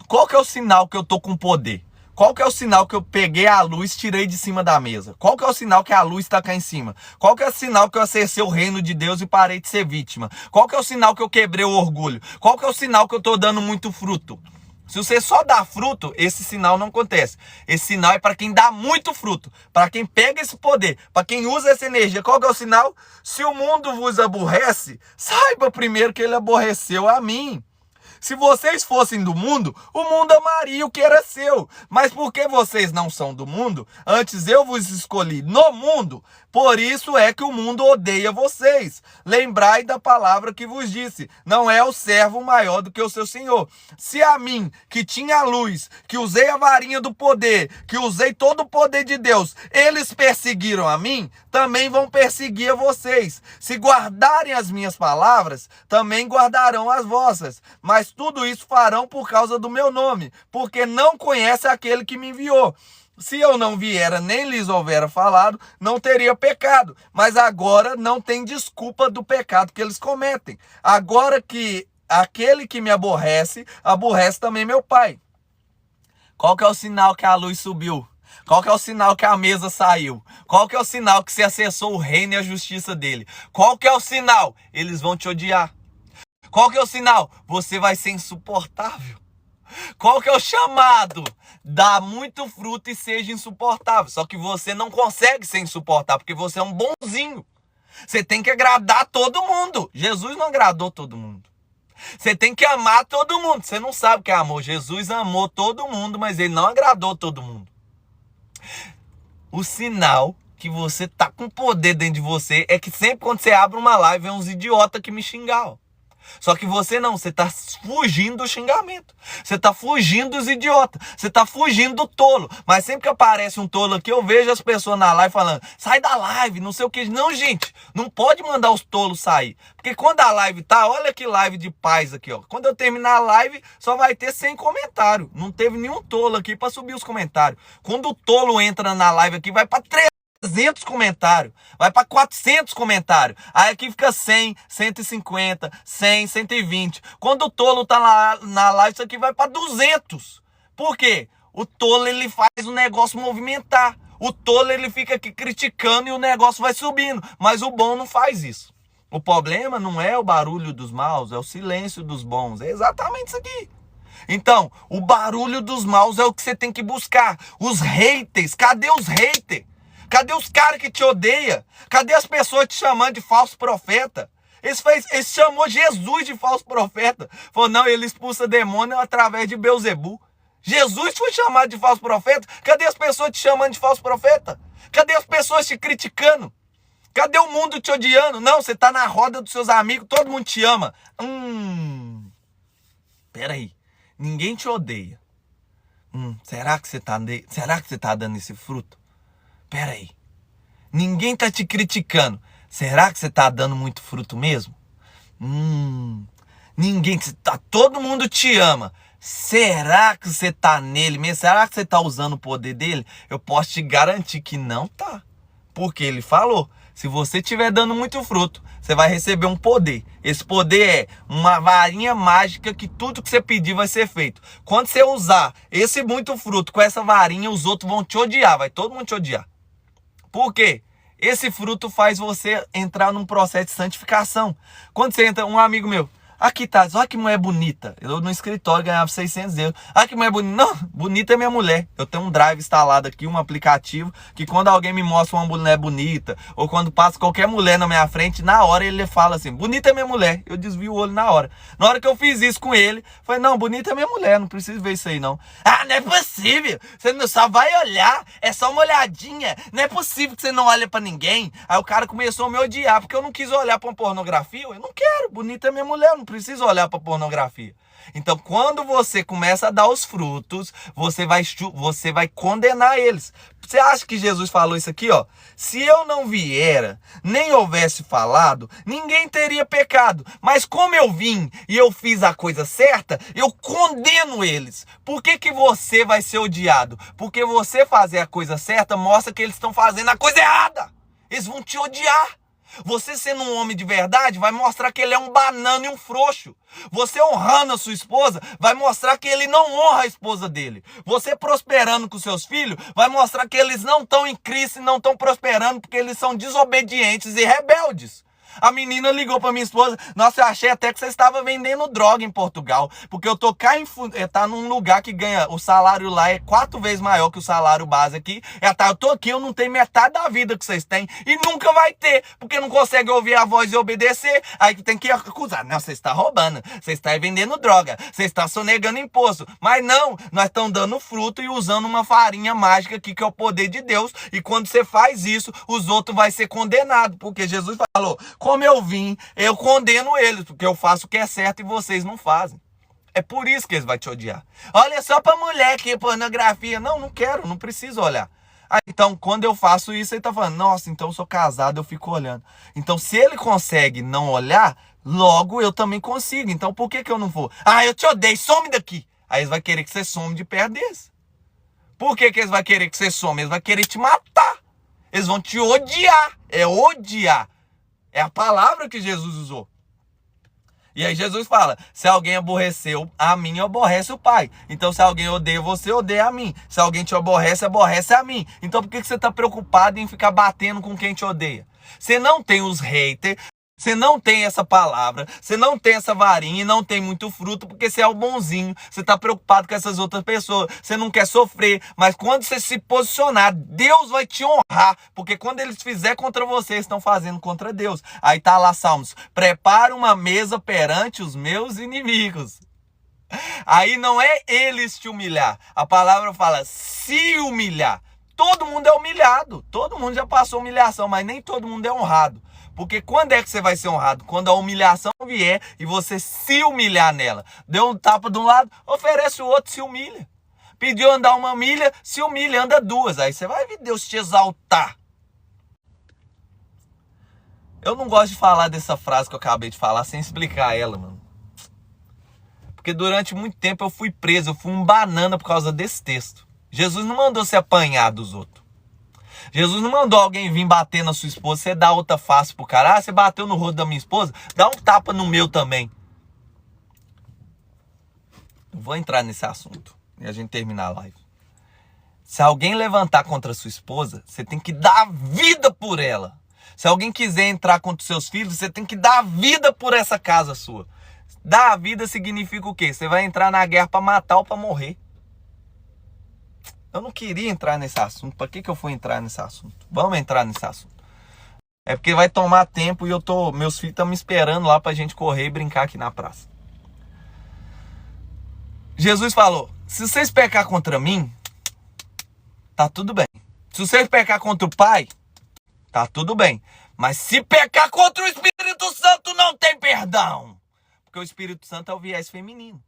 [SPEAKER 2] Qual que é o sinal que eu tô com poder? Qual que é o sinal que eu peguei a luz e tirei de cima da mesa? Qual que é o sinal que a luz está cá em cima? Qual que é o sinal que eu acessei o reino de Deus e parei de ser vítima? Qual que é o sinal que eu quebrei o orgulho? Qual que é o sinal que eu tô dando muito fruto? Se você só dá fruto, esse sinal não acontece. Esse sinal é para quem dá muito fruto, para quem pega esse poder, para quem usa essa energia. Qual que é o sinal? Se o mundo vos aborrece, saiba primeiro que ele aborreceu a mim. Se vocês fossem do mundo, o mundo amaria o que era seu. Mas porque vocês não são do mundo, antes eu vos escolhi no mundo, por isso é que o mundo odeia vocês. Lembrai da palavra que vos disse: não é o servo maior do que o seu senhor. Se a mim, que tinha a luz, que usei a varinha do poder, que usei todo o poder de Deus, eles perseguiram a mim, também vão perseguir a vocês. Se guardarem as minhas palavras, também guardarão as vossas. Mas tudo isso farão por causa do meu nome, porque não conhece aquele que me enviou. Se eu não viera nem lhes houvera falado, não teria pecado. Mas agora não tem desculpa do pecado que eles cometem. Agora que aquele que me aborrece, aborrece também meu Pai. Qual que é o sinal que a luz subiu? Qual que é o sinal que a mesa saiu? Qual que é o sinal que você acessou o reino e a justiça dele? Qual que é o sinal? Eles vão te odiar. Qual que é o sinal? Você vai ser insuportável. Qual que é o chamado? Dá muito fruto e seja insuportável. Só que você não consegue ser insuportável, porque você é um bonzinho. Você tem que agradar todo mundo. Jesus não agradou todo mundo. Você tem que amar todo mundo. Você não sabe o que é amor. Jesus amou todo mundo, mas ele não agradou todo mundo. O sinal que você tá com poder dentro de você é que sempre quando você abre uma live, vem uns idiotas que me xingam. Só que você não, você tá fugindo do xingamento. Você tá fugindo dos idiotas. Você tá fugindo do tolo. Mas sempre que aparece um tolo aqui, eu vejo as pessoas na live falando: sai da live, não sei o que. Não, gente, não pode mandar os tolos sair. Porque quando a live tá, olha que live de paz aqui, ó. Quando eu terminar a live, só vai ter 100 comentários. Não teve nenhum tolo aqui pra subir os comentários. Quando o tolo entra na live aqui, vai pra 300 comentários, vai para 400 comentários, aí aqui fica 100, 150, 100, 120. Quando o tolo tá lá na live, isso aqui vai para 200. Por quê? O tolo, ele faz o negócio movimentar. O tolo, ele fica aqui criticando e o negócio vai subindo. Mas o bom não faz isso. O problema não é o barulho dos maus, é o silêncio dos bons. É exatamente isso aqui. Então, o barulho dos maus é o que você tem que buscar. Os haters, cadê os haters? Cadê os caras que te odeiam? Cadê as pessoas te chamando de falso profeta? Ele chamou Jesus de falso profeta. Falou, não, ele expulsa demônio através de Beelzebul. Jesus foi chamado de falso profeta. Cadê as pessoas te chamando de falso profeta? Cadê as pessoas te criticando? Cadê o mundo te odiando? Não, você tá na roda dos seus amigos, todo mundo te ama. Peraí, ninguém te odeia. Será que você tá dando esse fruto? Peraí, ninguém tá te criticando. Será que você tá dando muito fruto mesmo? Todo mundo te ama. Será que você tá nele mesmo? Será que você tá usando o poder dele? Eu posso te garantir que não tá. Porque ele falou, se você estiver dando muito fruto, você vai receber um poder. Esse poder é uma varinha mágica que tudo que você pedir vai ser feito. Quando você usar esse muito fruto com essa varinha, os outros vão te odiar. Vai todo mundo te odiar. Por quê? Esse fruto faz você entrar num processo de santificação. Quando você entra, um amigo meu, aqui tá, olha que mulher bonita. Eu no escritório ganhava 600 euros. Olha que mulher bonita. Não, bonita é minha mulher. Eu tenho um drive instalado aqui, um aplicativo, que quando alguém me mostra uma mulher bonita, ou quando passa qualquer mulher na minha frente, na hora ele fala assim, bonita é minha mulher. Eu desvio o olho na hora. Na hora que eu fiz isso com ele, falei, não, bonita é minha mulher, não preciso ver isso aí não. Ah, não é possível. Você não só vai olhar, é só uma olhadinha. Não é possível que você não olhe pra ninguém. Aí o cara começou a me odiar, porque eu não quis olhar pra uma pornografia. Eu não quero, bonita é minha mulher, não preciso olhar para pornografia. Então, quando você começa a dar os frutos, você vai condenar eles. Você acha que Jesus falou isso aqui, ó? Se eu não viera, nem houvesse falado, ninguém teria pecado. Mas como eu vim e eu fiz a coisa certa, eu condeno eles. Por que que você vai ser odiado? Porque você fazer a coisa certa mostra que eles estão fazendo a coisa errada. Eles vão te odiar. Você sendo um homem de verdade vai mostrar que ele é um banana e um frouxo. Você honrando a sua esposa vai mostrar que ele não honra a esposa dele. Você prosperando com seus filhos vai mostrar que eles não estão em Cristo e não estão prosperando porque eles são desobedientes e rebeldes. A menina ligou para minha esposa, nossa, eu achei até que você estava vendendo droga em Portugal, porque eu tô cá tá num lugar que ganha, o salário lá é 4 vezes maior que o salário base aqui, eu tô aqui, eu não tenho metade da vida que vocês têm, e nunca vai ter, porque não consegue ouvir a voz e obedecer, aí tem que acusar, não, você está roubando, você está vendendo droga, você está sonegando imposto, mas não, nós estamos dando fruto e usando uma farinha mágica aqui, que é o poder de Deus, e quando você faz isso, os outros vão ser condenados, porque Jesus falou, como eu vim, eu condeno eles, porque eu faço o que é certo e vocês não fazem. É por isso que eles vão te odiar. Olha só pra mulher que pornografia. Não, não quero, não preciso olhar. Ah, então, quando eu faço isso, ele tá falando, nossa, então eu sou casado, eu fico olhando. Então, se ele consegue não olhar, logo eu também consigo. Então, por que que eu não vou? Ah, eu te odeio, some daqui. Aí eles vão querer que você some de perto deles. Por que que eles vão querer que você some? Eles vão querer te matar. Eles vão te odiar. É odiar. É a palavra que Jesus usou. E aí Jesus fala, se alguém aborreceu a mim, aborrece o Pai. Então se alguém odeia você, odeia a mim. Se alguém te aborrece, aborrece a mim. Então por que você está preocupado em ficar batendo com quem te odeia? Você não tem os haters, você não tem essa palavra, você não tem essa varinha e não tem muito fruto, porque você é o bonzinho, você está preocupado com essas outras pessoas, você não quer sofrer, mas quando você se posicionar, Deus vai te honrar, porque quando eles fizerem contra você, eles estão fazendo contra Deus. Aí tá lá Salmos, prepara uma mesa perante os meus inimigos. Aí não é eles te humilhar, a palavra fala se humilhar. Todo mundo é humilhado, todo mundo já passou humilhação, mas nem todo mundo é honrado. Porque quando é que você vai ser honrado? Quando a humilhação vier e você se humilhar nela. Deu um tapa de um lado, oferece o outro, se humilha. Pediu andar 1 milha, se humilha, anda 2. Aí você vai ver Deus te exaltar. Eu não gosto de falar dessa frase que eu acabei de falar sem explicar ela, mano. Porque durante muito tempo eu fui preso, eu fui um banana por causa desse texto. Jesus não mandou se apanhar dos outros. Jesus não mandou alguém vir bater na sua esposa, você dá outra face pro cara. Ah, você bateu no rosto da minha esposa? Dá um tapa no meu também. Eu vou entrar nesse assunto e a gente terminar a live. Se alguém levantar contra a sua esposa, você tem que dar vida por ela. Se alguém quiser entrar contra os seus filhos, você tem que dar a vida por essa casa sua. Dar a vida significa o quê? Você vai entrar na guerra para matar ou para morrer. Eu não queria entrar nesse assunto. Para que eu fui entrar nesse assunto? Vamos entrar nesse assunto. É porque vai tomar tempo e meus filhos estão me esperando lá pra gente correr e brincar aqui na praça. Jesus falou: se vocês pecar contra mim, tá tudo bem. Se vocês pecar contra o Pai, tá tudo bem. Mas se pecar contra o Espírito Santo, não tem perdão. Porque o Espírito Santo é o viés feminino.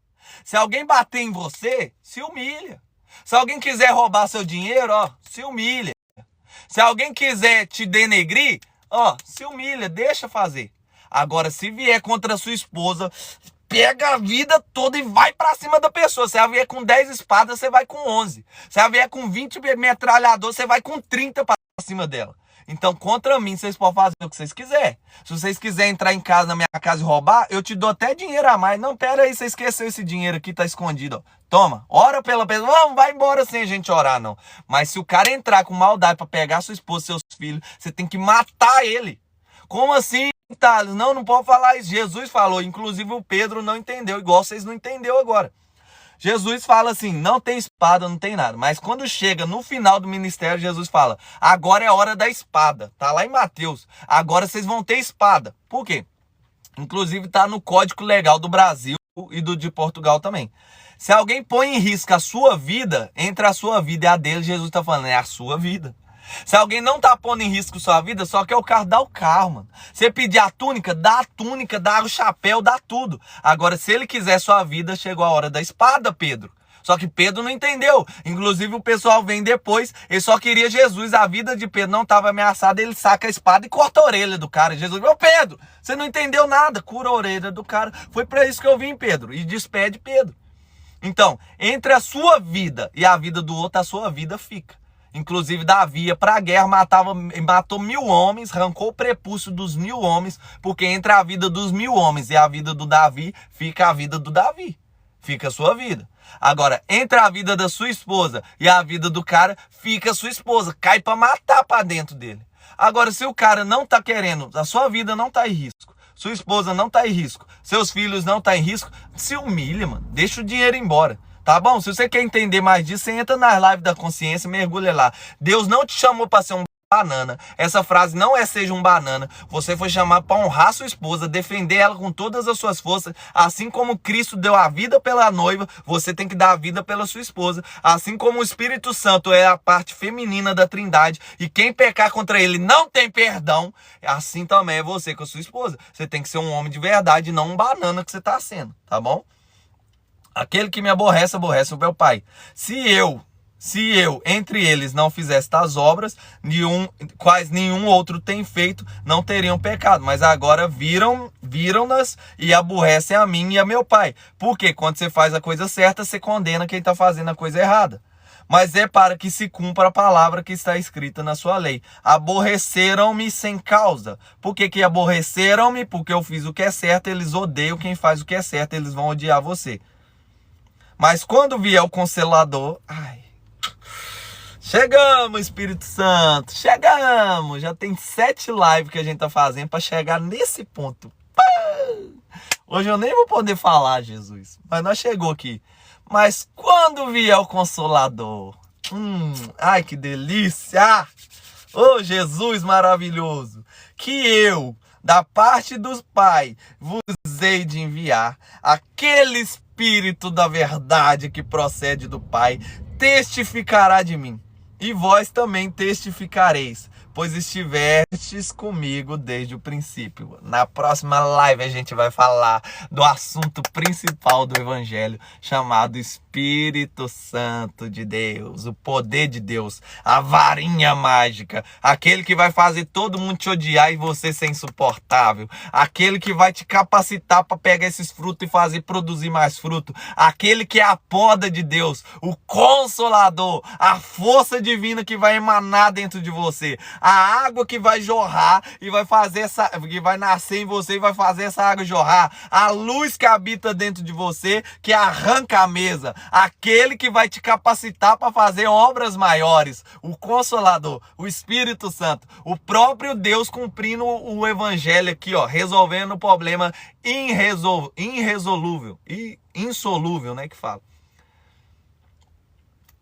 [SPEAKER 2] Se alguém bater em você, se humilha. Se alguém quiser roubar seu dinheiro, se humilha. Se alguém quiser te denegrir, se humilha, deixa fazer. Agora, se vier contra a sua esposa, pega a vida toda e vai pra cima da pessoa. Se ela vier com 10 espadas, você vai com 11. Se ela vier com 20 metralhadores, você vai com 30 pra cima dela. Então, contra mim, vocês podem fazer o que vocês quiserem. Se vocês quiserem entrar em casa, na minha casa e roubar, eu te dou até dinheiro a mais. Não, pera aí, você esqueceu esse dinheiro aqui, tá escondido. Toma, ora pela pessoa. Não vai embora sem a gente orar, não. Mas se o cara entrar com maldade pra pegar sua esposa, seus filhos, você tem que matar ele. Como assim, Thales? Não pode falar isso. Jesus falou, inclusive o Pedro não entendeu, igual vocês não entenderam agora. Jesus fala assim, não tem espada, não tem nada. Mas quando chega no final do ministério, Jesus fala, agora é a hora da espada. Tá lá em Mateus. Agora vocês vão ter espada. Por quê? Inclusive tá no Código Legal do Brasil e de Portugal também. Se alguém põe em risco a sua vida, entre a sua vida e a dele, Jesus tá falando, é a sua vida. Se alguém não tá pondo em risco sua vida, só quer o carro, dá o carro, mano. Você pedir a túnica, dá o chapéu, dá tudo. Agora, se ele quiser sua vida, chegou a hora da espada, Pedro. Só que Pedro não entendeu. Inclusive, o pessoal vem depois, ele só queria Jesus. A vida de Pedro não estava ameaçada, ele saca a espada e corta a orelha do cara. Jesus, meu Pedro, você não entendeu nada, cura a orelha do cara. Foi para isso que eu vim, Pedro, e despede Pedro. Então, entre a sua vida e a vida do outro, a sua vida fica. Inclusive, Davi ia para a guerra, matou 1000 homens, arrancou o prepúcio dos 1000 homens, porque entre a vida dos 1000 homens e a vida do Davi, fica a vida do Davi. Fica a sua vida. Agora, entre a vida da sua esposa e a vida do cara, fica a sua esposa. Cai para matar para dentro dele. Agora, se o cara não tá querendo, a sua vida não tá em risco, sua esposa não tá em risco, seus filhos não tá em risco, se humilha, mano. Deixa o dinheiro embora. Tá bom? Se você quer entender mais disso, você entra nas lives da consciência, mergulha lá. Deus não te chamou para ser um banana. Essa frase não é seja um banana. Você foi chamado para honrar sua esposa, defender ela com todas as suas forças. Assim como Cristo deu a vida pela noiva, você tem que dar a vida pela sua esposa. Assim como o Espírito Santo é a parte feminina da Trindade e quem pecar contra ele não tem perdão, assim também é você com a sua esposa. Você tem que ser um homem de verdade e não um banana que você está sendo, tá bom? Aquele que me aborrece, aborrece o meu Pai. Se eu, entre eles, não fizesse tais obras, quais nenhum outro tem feito, não teriam pecado. Mas agora viram-nas e aborrecem a mim e a meu Pai. Porque quando você faz a coisa certa, você condena quem está fazendo a coisa errada. Mas é para que se cumpra a palavra que está escrita na sua lei. Aborreceram-me sem causa. Por que aborreceram-me? Porque eu fiz o que é certo, eles odeiam quem faz o que é certo, eles vão odiar você. Mas quando vier o Consolador, chegamos, Espírito Santo, chegamos. Já tem 7 lives que a gente tá fazendo para chegar nesse ponto. Hoje eu nem vou poder falar, Jesus, mas nós chegou aqui. Mas quando vier o Consolador, ai que delícia! Oh, Jesus maravilhoso, que eu, da parte do Pai, vos hei de enviar aquele Espírito da verdade que procede do Pai, testificará de mim. E vós também testificareis, pois estivestes comigo desde o princípio. Na próxima live a gente vai falar do assunto principal do Evangelho, chamado Espírito Santo de Deus, o poder de Deus, a varinha mágica, aquele que vai fazer todo mundo te odiar e você ser insuportável, aquele que vai te capacitar para pegar esses frutos e produzir mais fruto, aquele que é a poda de Deus, o Consolador, a força divina que vai emanar dentro de você, a água que vai jorrar e vai fazer que vai nascer em você e vai fazer essa água jorrar, a luz que habita dentro de você, que arranca a mesa, aquele que vai te capacitar para fazer obras maiores, o Consolador, o Espírito Santo, o próprio Deus cumprindo o evangelho aqui, ó, resolvendo o problema irresolúvel e insolúvel, né, que fala.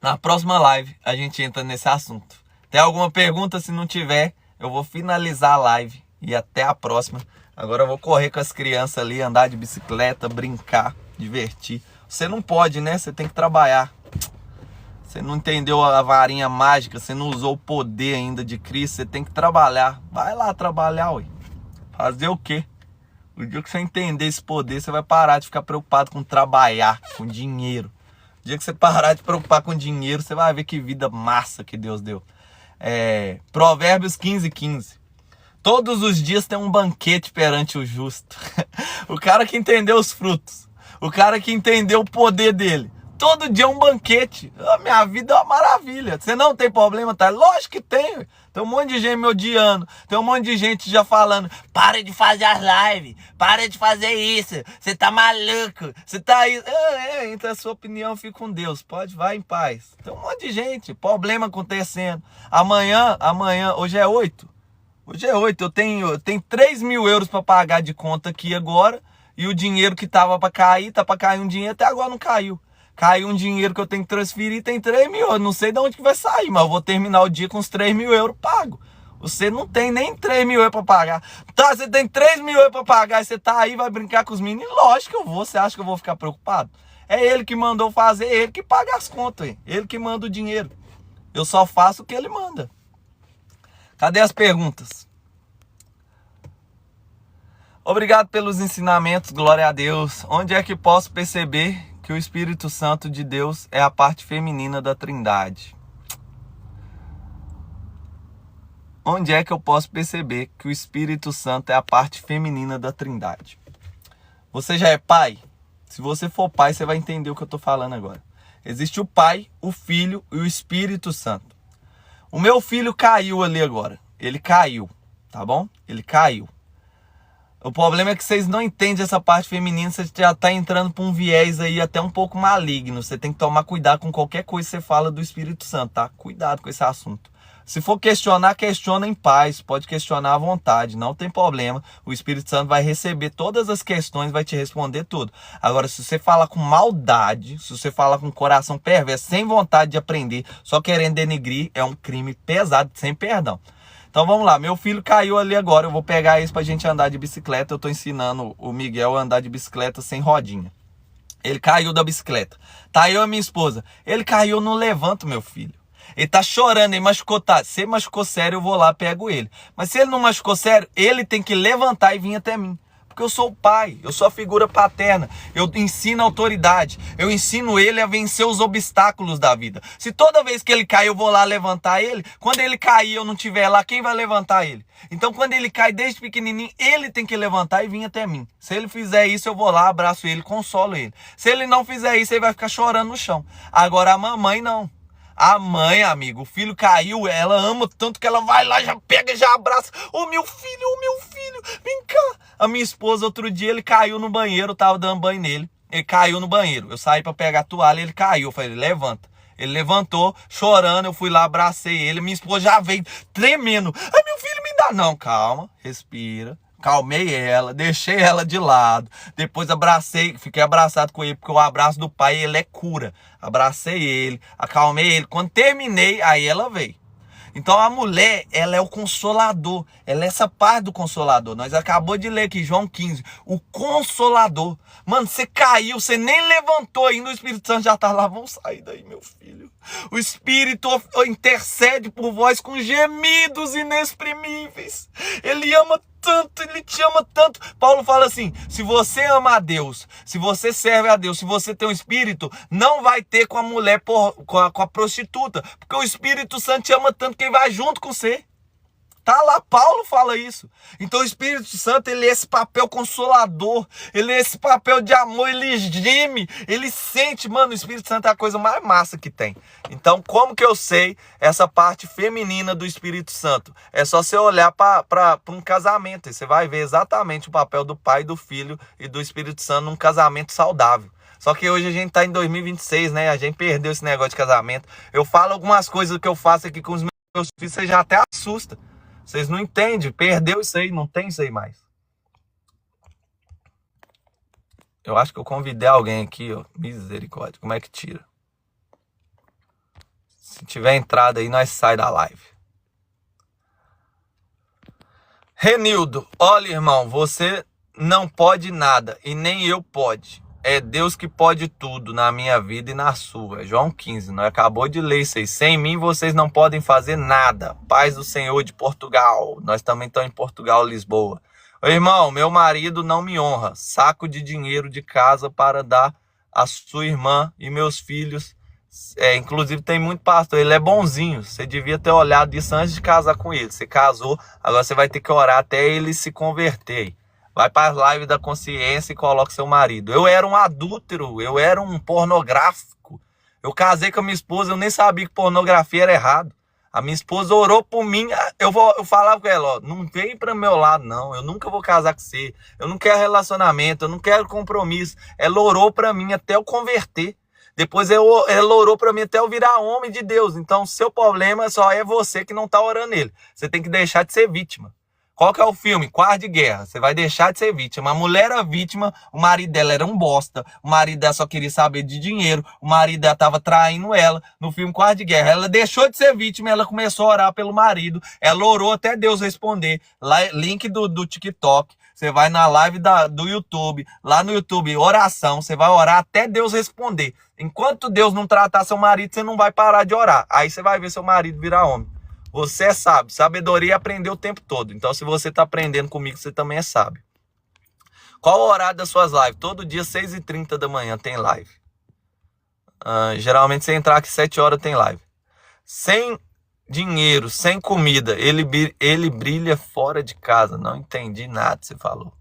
[SPEAKER 2] Na próxima live a gente entra nesse assunto. Tem alguma pergunta? Se não tiver, eu vou finalizar a live e até a próxima. Agora eu vou correr com as crianças ali, andar de bicicleta, brincar, divertir. Você não pode, né? Você tem que trabalhar. Você não entendeu a varinha mágica, você não usou o poder ainda de Cristo, você tem que trabalhar. Vai lá trabalhar, ué. Fazer o quê? O dia que você entender esse poder, você vai parar de ficar preocupado com trabalhar, com dinheiro. O dia que você parar de se preocupar com dinheiro, você vai ver que vida massa que Deus deu. Provérbios 15:15. Todos os dias tem um banquete perante o justo. O cara que entendeu os frutos. O cara que entendeu o poder dele. Todo dia é um banquete. A minha vida é uma maravilha. Você não tem problema, tá? Lógico que tem. Tem um monte de gente me odiando. Tem um monte de gente já falando: para de fazer as lives. Para de fazer isso. Você tá maluco. Você tá isso. Então a sua opinião fica com Deus. Pode, vai em paz. Tem um monte de gente. Problema acontecendo. Amanhã, hoje é 8. Hoje é 8. Eu tenho 3 mil euros para pagar de conta aqui agora. E o dinheiro que tava para cair, tá para cair um dinheiro, até agora não caiu. Caiu um dinheiro que eu tenho que transferir, tem 3 mil. Eu não sei de onde que vai sair, mas eu vou terminar o dia com os 3 mil euros pago. Você não tem nem 3 mil euros para pagar. Tá, você tem 3 mil euros para pagar e você tá aí, vai brincar com os meninos. Lógico que eu vou. Você acha que eu vou ficar preocupado? É ele que mandou fazer, ele que paga as contas. Hein? Ele que manda o dinheiro. Eu só faço o que ele manda. Cadê as perguntas? Obrigado pelos ensinamentos, glória a Deus. Onde é que posso perceber que o Espírito Santo de Deus é a parte feminina da Trindade? Onde é que eu posso perceber que o Espírito Santo é a parte feminina da Trindade? Você já é pai? Se você for pai, você vai entender o que eu estou falando agora. Existe o Pai, o Filho e o Espírito Santo. O meu filho caiu ali agora. Ele caiu, tá bom? Ele caiu. O problema é que vocês não entendem essa parte feminina, você já está entrando para um viés aí até um pouco maligno. Você tem que tomar cuidado com qualquer coisa que você fala do Espírito Santo, tá? Cuidado com esse assunto. Se for questionar, questiona em paz, pode questionar à vontade, não tem problema. O Espírito Santo vai receber todas as questões, vai te responder tudo. Agora, se você fala com maldade, se você fala com coração perverso, sem vontade de aprender, só querendo denegrir, é um crime pesado, sem perdão. Então vamos lá, meu filho caiu ali agora, eu vou pegar isso pra gente andar de bicicleta. Eu tô ensinando o Miguel a andar de bicicleta sem rodinha. Ele caiu da bicicleta. Tá eu e a minha esposa. Ele caiu no levanto, meu filho. Ele tá chorando, ele machucou, tá? Se ele machucou sério, eu vou lá, pego ele. Mas se ele não machucou sério, ele tem que levantar e vir até mim. Porque eu sou o pai, eu sou a figura paterna, eu ensino a autoridade, eu ensino ele a vencer os obstáculos da vida. Se toda vez que ele cai eu vou lá levantar ele, quando ele cair e eu não estiver lá, quem vai levantar ele? Então quando ele cai desde pequenininho, ele tem que levantar e vir até mim. Se ele fizer isso, eu vou lá, abraço ele, consolo ele. Se ele não fizer isso, ele vai ficar chorando no chão. Agora a mamãe não. A mãe, amigo, o filho caiu, ela ama tanto que ela vai lá, já pega, já abraça. Ô meu filho, vem cá. A minha esposa, outro dia, ele caiu no banheiro, eu tava dando banho nele. Ele caiu no banheiro. Eu saí pra pegar a toalha, ele caiu. Eu falei, levanta. Ele levantou, chorando, eu fui lá, abracei ele. Minha esposa já veio tremendo. Ai, meu filho, me dá. Não, calma, respira. Calmei ela, deixei ela de lado. Depois abracei, fiquei abraçado com ele, porque o abraço do pai, ele é cura. Abracei ele, acalmei ele. Quando terminei, aí ela veio. Então a mulher, ela é o consolador. Ela é essa parte do consolador. Nós acabamos de ler aqui, João 15. O consolador. Mano, você caiu, você nem levantou ainda, o Espírito Santo já tá lá. Vamos sair daí, meu filho. O Espírito intercede por vós com gemidos inexprimíveis. Ele ama tanto, ele te ama tanto. Paulo fala assim, se você ama a Deus, se você serve a Deus, se você tem um Espírito, não vai ter com a mulher, com a prostituta. Porque o Espírito Santo te ama tanto que ele vai junto com você. Tá lá, Paulo fala isso. Então o Espírito Santo, ele é esse papel consolador, ele é esse papel de amor, ele geme, ele sente. Mano, o Espírito Santo é a coisa mais massa que tem. Então, como que eu sei essa parte feminina do Espírito Santo? É só você olhar para um casamento, e você vai ver exatamente o papel do Pai, do Filho e do Espírito Santo num casamento saudável. Só que hoje a gente tá em 2026, né? A gente perdeu esse negócio de casamento. Eu falo algumas coisas que eu faço aqui com os meus filhos, você já até assusta. Vocês não entendem, perdeu isso aí, não tem isso aí mais. Eu acho que eu convidei alguém aqui, ó. Misericórdia, como é que tira? Se tiver entrada aí, nós sai da live. Renildo, olha, irmão, você não pode nada e nem eu pode. É Deus que pode tudo na minha vida e na sua. João 15, nós acabou de ler isso aí. Sem mim vocês não podem fazer nada. Paz do Senhor de Portugal. Nós também estamos em Portugal, Lisboa. Ô, irmão, meu marido não me honra. Saco de dinheiro de casa para dar a sua irmã e meus filhos. Inclusive tem muito pastor, ele é bonzinho. Você devia ter olhado isso antes de casar com ele. Você casou, agora você vai ter que orar até ele se converter. Vai para as lives da consciência e coloca seu marido. Eu era um adúltero, eu era um pornográfico. Eu casei com a minha esposa, eu nem sabia que pornografia era errado. A minha esposa orou por mim, eu falava com ela, ó, não vem para meu lado não, eu nunca vou casar com você. Eu não quero relacionamento, eu não quero compromisso. Ela orou para mim até eu converter. Depois ela orou para mim até eu virar homem de Deus. Então, seu problema só é você que não está orando nele. Você tem que deixar de ser vítima. Qual que é o filme? Quarto de Guerra. Você vai deixar de ser vítima. A mulher era vítima, o marido dela era um bosta, o marido dela só queria saber de dinheiro, o marido dela estava traindo ela. No filme Quarto de Guerra, ela deixou de ser vítima, ela começou a orar pelo marido, ela orou até Deus responder. Lá, link do TikTok. Você vai na live do YouTube, lá no YouTube, oração, você vai orar até Deus responder. Enquanto Deus não tratar seu marido, você não vai parar de orar. Aí você vai ver seu marido virar homem. Você é sábio, sabedoria é aprender o tempo todo. Então se você está aprendendo comigo, você também é sábio. Qual o horário das suas lives? Todo dia, 6h30 da manhã tem live. Geralmente você entrar aqui 7 horas tem live. Sem dinheiro, sem comida, ele brilha fora de casa. Não entendi nada que você falou.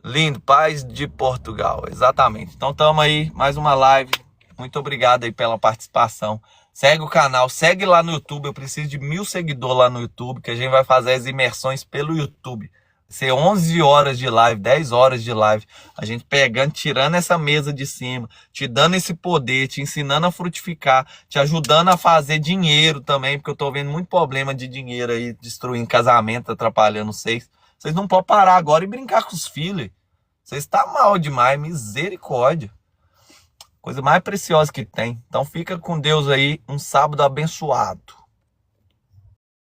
[SPEAKER 2] Lindo, paz de Portugal, exatamente. Então tamo aí, mais uma live. Muito obrigado aí pela participação. Segue o canal, segue lá no YouTube. Eu preciso de 1000 seguidores lá no YouTube, que a gente vai fazer as imersões pelo YouTube. Ser 11 horas de live, 10 horas de live, a gente pegando, tirando essa mesa de cima, te dando esse poder, te ensinando a frutificar, te ajudando a fazer dinheiro também, porque eu tô vendo muito problema de dinheiro aí, destruindo casamento, atrapalhando vocês. Vocês não podem parar agora e brincar com os filhos. Vocês estão mal demais, misericórdia. Coisa mais preciosa que tem. Então fica com Deus aí, um sábado abençoado.